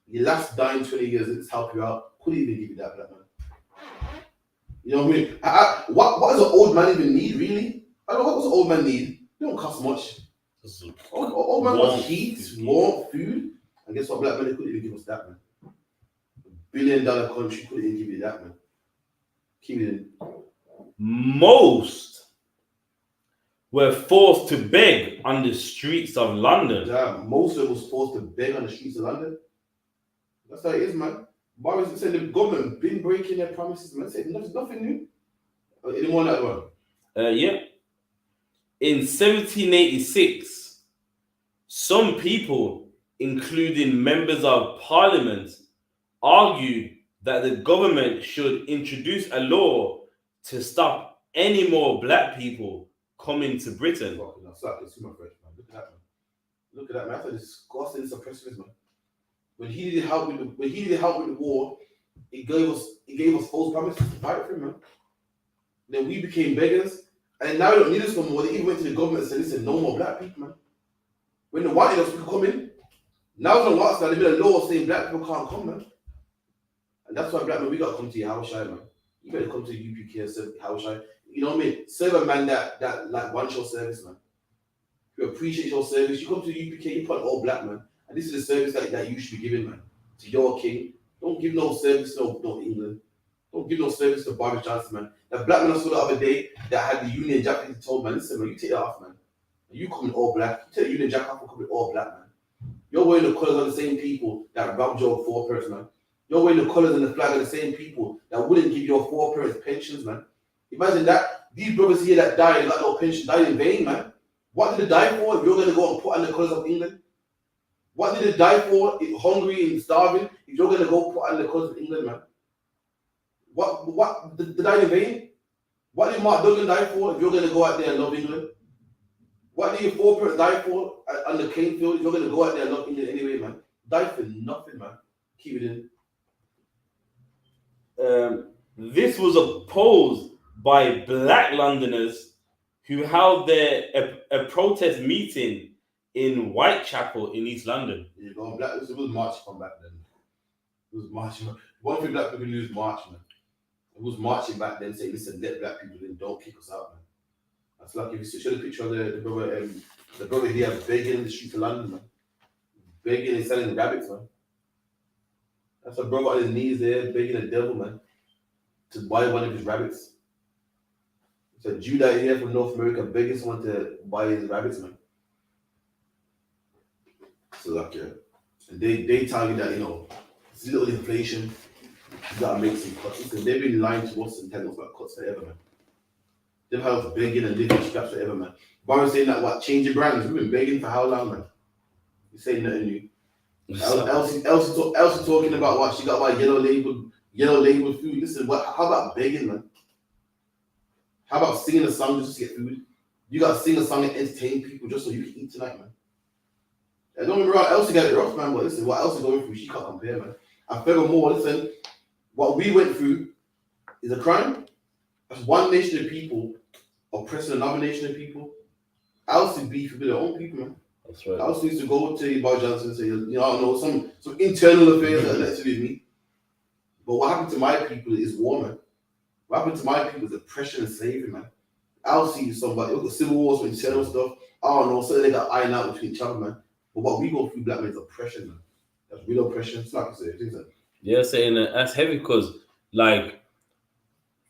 Your last dying 20 years, let's help you out. Couldn't even give you that, black man. You know what I mean? What does an old man even need, really? I don't know, what does an old man need? They don't cost much. Old man wants heat, warmth, food. And guess what, black man, they couldn't even give us that, man. $1 billion country couldn't even give you that, man. Keep it in. Most were forced to beg on the streets of London. Yeah, most of us was forced to beg on the streets of London. That's how it is, man. Boris said the government been breaking their promises, man. Said nothing new. Anyone that one? Yeah. In 1786, some people, including members of parliament, argued that the government should introduce a law to stop any more black people coming to Britain. It's too much, man. Look at that, man. Look at that, man. That's disgusting suppressivism, man. When he needed help with the war, he gave us false promises to fight for him, man. Then we became beggars, and now they don't need us no more. They even went to the government and said, "Listen, no more black people, man." When they wanted us, we could come in. Now they don't want us. There's been a law saying black people can't come, man. And that's why black man, we gotta come to your house, man. You better come to UPK and serve house, you know what I mean? Serve a man that like wants your service, man. If you appreciate your service, you come to UPK, you put all black, man. And this is the service that you should be giving, man. To your king. Don't give no service to no England. Don't give no service to Boris Johnson, man. That black man I saw the other day that had the Union Jack, he told, man, listen, man, you take that off, man. You come in all black. You take the Union Jack off and come in all black, man. You're wearing the colours of the same people that robbed your 4 man. You're wearing the colours and the flag of the same people that wouldn't give your 4 parents pensions, man. Imagine that. These brothers here that died, got no pension, died in vain, man. What did they die for if you're going to go and put on the colours of England? What did they die for, hungry and starving, if you're going to go put on the colours of England, man? What did they die in vain? What did Mark Duggan die for if you're going to go out there and love England? What did your 4 parents die for on the cane field if you're going to go out there and love England anyway, man? Die for nothing, man. Keep it in. This was opposed by black Londoners who held a protest meeting in Whitechapel in East London. Yeah, go on, black. It was March from back then. It was March. One thing black people knew is March, man. It was marching back then, saying, "Listen, let black people in, don't kick us out, man." That's like if you show the picture of the brother here begging in the streets of London, man, begging and selling rabbits, man. That's a brother on his knees there begging the devil, man, to buy one of his rabbits. It's a Jew out here from North America begging someone to buy his rabbits, man. So like, yeah, and they tell you that, you know, it's a little inflation, you gotta make some cuts. Listen, they've been lying to us and telling us about cuts forever, man. They've had us begging and living scraps forever, man. Boris saying that, what, changing brands? We've been begging for how long, man? You saying nothing new. Elsie talking about what she got by yellow label food. Listen, how about begging, man? How about singing a song just to get food? You gotta sing a song and entertain people just so you can eat tonight, man. I don't remember how Elsie got it rough, man, but listen, what Elsie going through, she can't compare, man. And furthermore, listen, what we went through is a crime. That's one nation of people oppressing another nation of people. Elsie beef with their own people, man. That's right. Elsie used to go to Boris Johnson and say, you know, I don't know, some internal affairs that led to me. But what happened to my people is war, man. What happened to my people is oppression and slavery, man. Elsie is somebody, it was civil wars, some internal stuff. I don't know, so they got iron out between each other, man. But what we go through, black men, is oppression, man. That's real oppression. It's like I say, things like. Yeah, saying that's heavy because, like,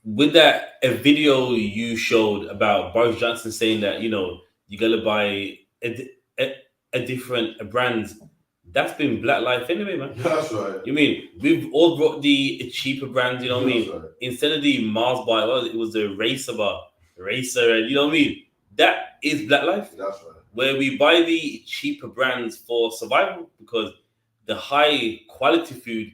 with that a video you showed about Boris Johnson saying that, you know, you gotta buy a different brand that's been black life anyway, man. That's right. You mean we've all brought the cheaper brands, you know what I mean? That's right. Instead of the Mars bar, it was the Racer bar, Racer, and you know what I mean? That is black life. That's right. Where we buy the cheaper brands for survival because the high quality food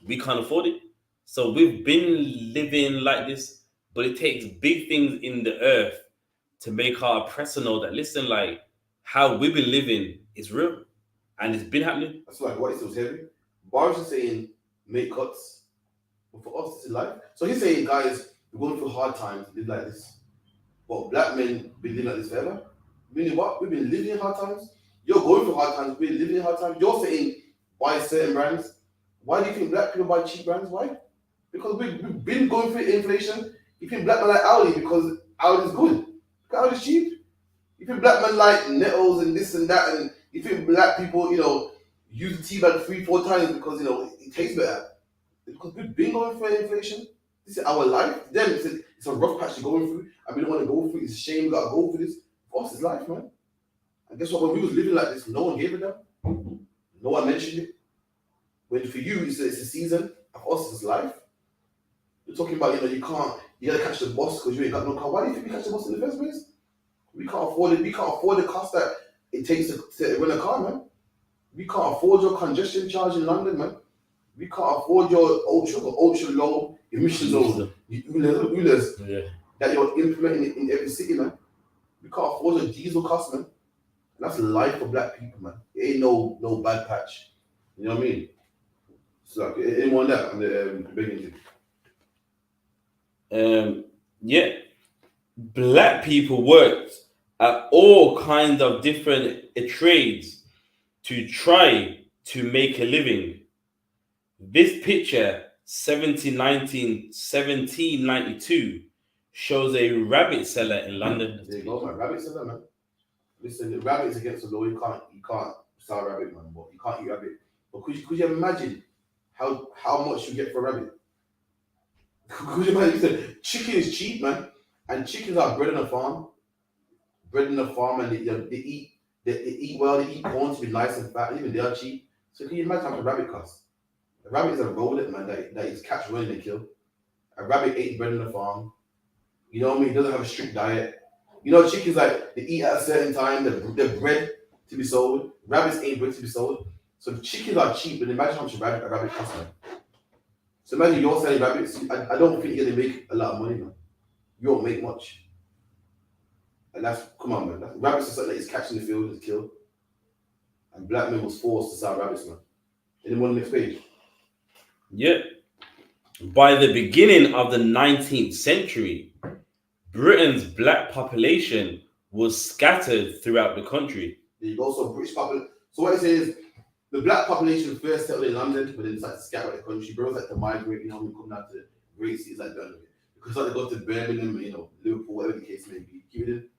we can't afford it. So we've been living like this, but it takes big things in the earth to make our oppressor know that listen, like how we've been living is real and it's been happening. That's like what is heavy. Boris is saying make cuts, but for us it's life. So he's saying, guys, we're going through hard times, live like this. But black men been living like this forever. Meaning what? We've been living in hard times. You're going through hard times. We're living in hard times. You're saying buy certain brands. Why do you think black people buy cheap brands? Why? Because we've been going through inflation. You think black men like Audi because Audi's good. Because Audi's cheap. You think black men like Nettles and this and that, and you think black people, use the tea bag 3-4 times because it tastes better. Because we've been going through inflation. This is our life. Them, it's a rough patch you're going through, and we don't want to go through it. It's a shame we gotta go through this. For us, it's life, man. And guess what? When we was living like this, no one gave it up. No one mentioned it. When for you, it's a season. For us, it's life. You're talking about, you gotta catch the bus because you ain't got no car. Why do you think we catch the bus in the first place? We can't afford it. We can't afford the cost that it takes to run a car, man. We can't afford your congestion charge in London, man. We can't afford your ultra low emission zone, ULEZ, that you're implementing in every city, man. We can't afford your diesel cost, man. And that's life for black people, man. It ain't no bad patch. You know what I mean? So like, anyone that on the beginning. Yeah. Black people worked at all kinds of different trades to try to make a living. This picture, 1792, shows a rabbit seller in London. There you go, man. Rabbit seller, man. Listen, the rabbit is against the law. You can't sell rabbit, man. But you can't eat rabbit. But could you imagine how much you get for rabbit? Could you imagine? Listen, chicken is cheap, man. And chickens are bred on a farm. And they eat well. They eat corn to be nice and fat. Even they are cheap. So can you imagine how much a rabbit costs? A rabbit is a rodent, man, that is catch, run, and kill. A rabbit ain't bred on a farm. You know what I mean? It doesn't have a strict diet. Chickens, like, they eat at a certain time. They're bred to be sold. Rabbits ain't bred to be sold. So the chickens are cheap, but imagine how much a rabbit costs, man. So imagine you're selling rabbits. I don't think you're going to make a lot of money, man. You won't make much. And come on, man. Rabbits are something that is catching the field and killed. And black men was forced to sell rabbits, man. Anyone on the next page? Yeah. By the beginning of the 19th century, Britain's black population was scattered throughout the country. There you go. So British population. So what it says, the black population first settled in London, but then decided to scatter the country. Bros like to migrate, we come out to great cities like Birmingham. Because they go to Birmingham, Liverpool, whatever the case may be. Keep it in.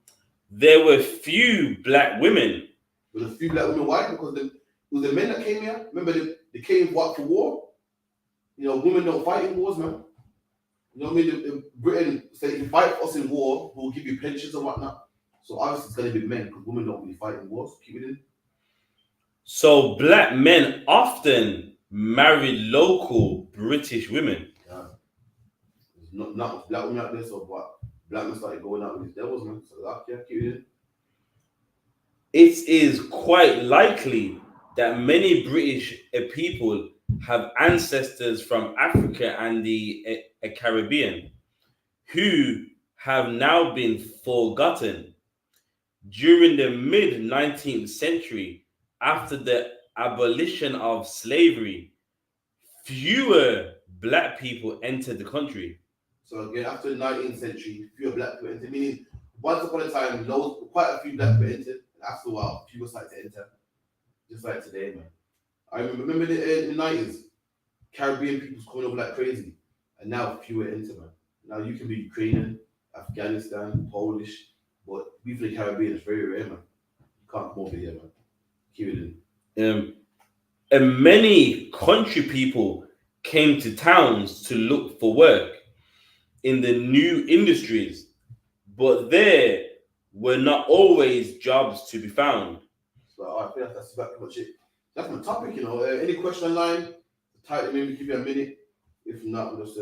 There were few black women. There were a few black women. Why? Because it was the men that came here. Remember, they came for war. Women don't fight in wars, man. You know what I mean? Britain said, if you fight us in war, we'll give you pensions and whatnot. So obviously it's going to be men, because women don't really fight in wars. Keep it in. So black men often married local British women. Yeah. There's not much black women out there, so what? Black men started going out with these devils, man. So keep it in. It is quite likely that many British people have ancestors from Africa and the Caribbean who have now been forgotten. During the mid-19th century, after the abolition of slavery, fewer black people entered the country. So again, after the 19th century, fewer black people entered, meaning once upon a time, quite a few black people entered, and after a while, people started to enter. Just like today, man. I remember in the 90s, Caribbean people's coming over like crazy, and now fewer enter, man. Now you can be Ukrainian, Afghanistan, Polish, but we from the Caribbean is very rare, man. You can't come over here, man. Keep it in. And many country people came to towns to look for work in the new industries, but there were not always jobs to be found. So I think that's about pretty much it. That's my topic, you know. Any question online? Type it, maybe give you a minute. If not, we'll just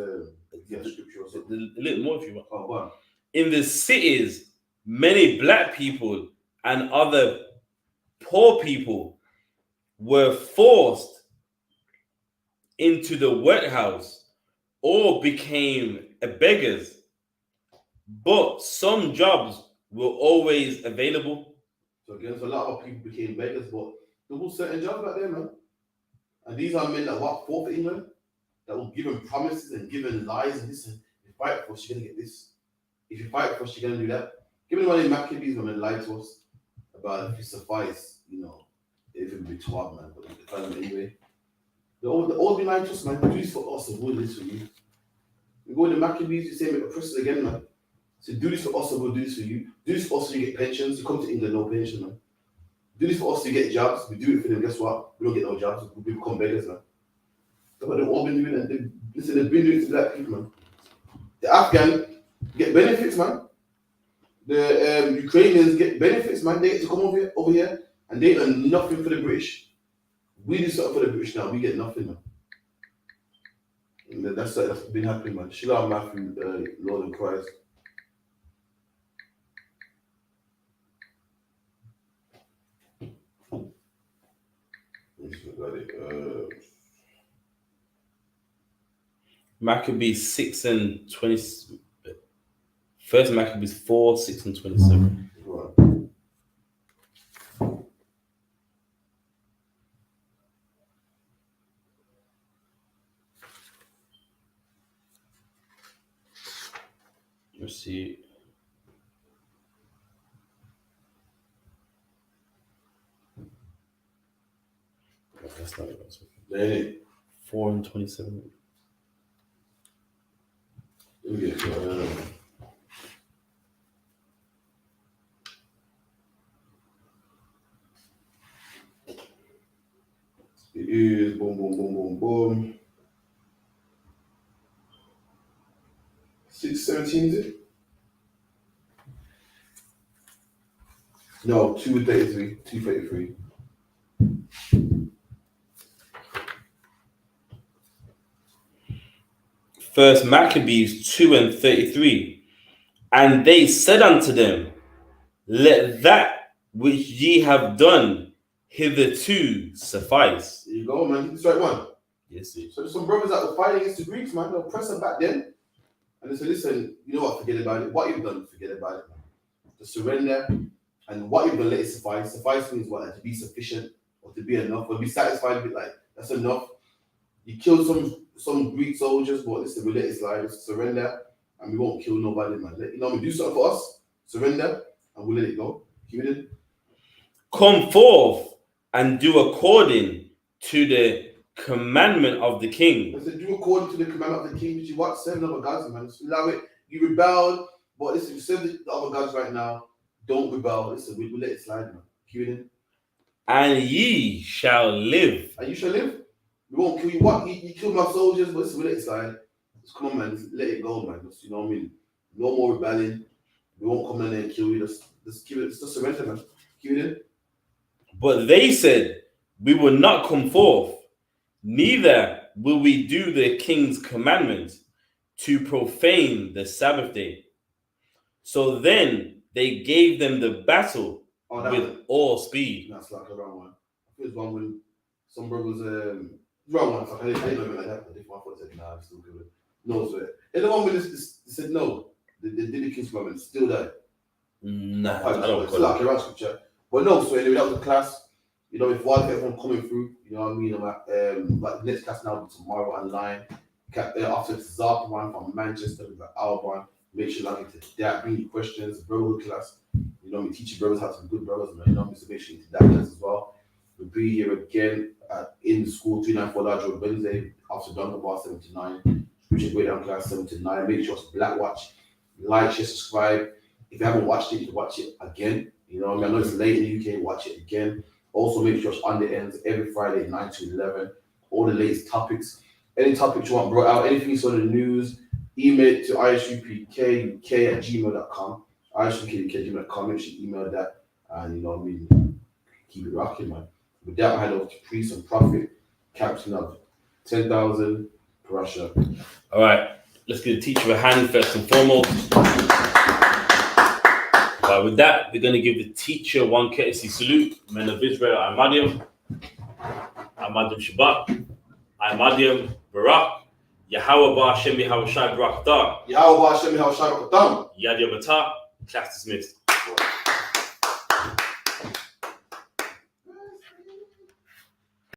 get a scripture or something. A little more if you want. Oh, go on. In the cities, many black people and other poor people were forced into the workhouse or became beggars. But some jobs were always available. So again, so a lot of people became beggars, but there was certain jobs back there, man. And these are men that work for England, that were given promises and given lies and this. And if you fight for us, you're gonna get this. If you fight for us, you're gonna do that. Give me one of the Maccabees when they lied to us about if you suffice, you know, it would be too hard, man. But they tell them anyway. They all be lying to us, man. Do this for us and we'll do this for you. You go to the Maccabees, you say make oppressors again, man. So do this for us and we'll do this for you. Do this for us so you get pensions. You come to England, no pension, man. Do this for us to get jobs. We do it for them. Guess what? We don't get no jobs. We become beggars, man. That's what they've all been doing. And they've been doing it to black people, man. The Afghan get benefits, man. The Ukrainians get benefits, man. They get to come over here, and they earn nothing for the British. We do something for the British now. We get nothing, man. And that's been happening, man. Shiloh Matthew, Lord and Christ. Maccabees 6 and 20. First Maccabees 4, 6 and 27. Right. Let's see. Oh, that's not it. Then 4 and 27. it is boom, boom, boom, boom, boom. 6:17 is it? No, 2:33. 2:33. First Maccabees 2 and 33. And they said unto them, let that which ye have done hitherto suffice. There you go, man. This right one. Yes, sir. So there's some brothers that were fighting against the Greeks, man. They were pressing back then. And they said, listen, you know what, forget about it. What you've done, forget about it, man. Just surrender. And what you've done, let it suffice. Suffice means what? Like, to be sufficient or to be enough or be satisfied with, like, that's enough. You killed some Greek soldiers, but listen, we let it slide. Just surrender. And we won't kill nobody, man. You know, we do something for us, surrender, and we'll let it go. Keep it in. Come forth and do according to the commandment of the king. I said, do according to the commandment of the king. Did you watch 7 other gods, man? Just allow it. You rebelled, but listen, you serve the other gods right now. Don't rebel. Listen, we'll let it slide, man. Keep it in. And ye shall live. And you shall live. We won't kill you. What? You killed my soldiers, but listen, we'll let it slide. Just come on, man. Just let it go, man. Just, you know what I mean? No more rebelling. We won't come in there and kill you. Just keep it. Just surrender, man. Keep it in. But they said, we will not come forth, neither will we do the king's commandment to profane the Sabbath day. So then they gave them the battle with all speed. That's like a wrong one. I think it's one when some brothers, wrong one. I didn't know it like that. If my father said, nah, I'm still good. No, swear. And the one when they said no, they did the king's commandment, still died. Nah, I don't it's like a wrong scripture. But no, so anyway, that was the class. You know, if one everyone coming through, you know what I mean? Like the next class now will be tomorrow online. After the Zap one from Manchester, we've got our one. Make sure you log into that, bring your questions, brotherhood class. You know, we teach your brothers how to be good brothers, man. You know, so make sure you into that class as well. We'll be here again in the school 394 Large Road Wednesday after Duncan Bar 79. Spiritual Way Down class 7 to 9. Make sure it's Black Watch. Like, share, subscribe. If you haven't watched it, you can watch it again. You know what I mean? I know it's late in the UK, watch it again. Also, make sure it's on the ends every Friday, 9 to 11. All the latest topics. Any topics you want brought out, anything you saw in the news, email it to isupkuk@gmail.com. isupkuk@gmail.com. Make sure you email that. And you know what I mean? Keep it rocking, man. With that, I hand over to priest and prophet, captain of 10,000 Russia. All right, let's give the teacher a hand first and foremost. But with that, we're going to give the teacher one courtesy salute. Men of Israel, Ahmadium, Ahmadium Shabbat, Ahmadium Barak, Yahweh Ba Hashem Yahweh Shai Barak Dar, Yahweh Ba Hashem Yahweh Shai Barak Dar, Yad Yom Atah, class dismissed.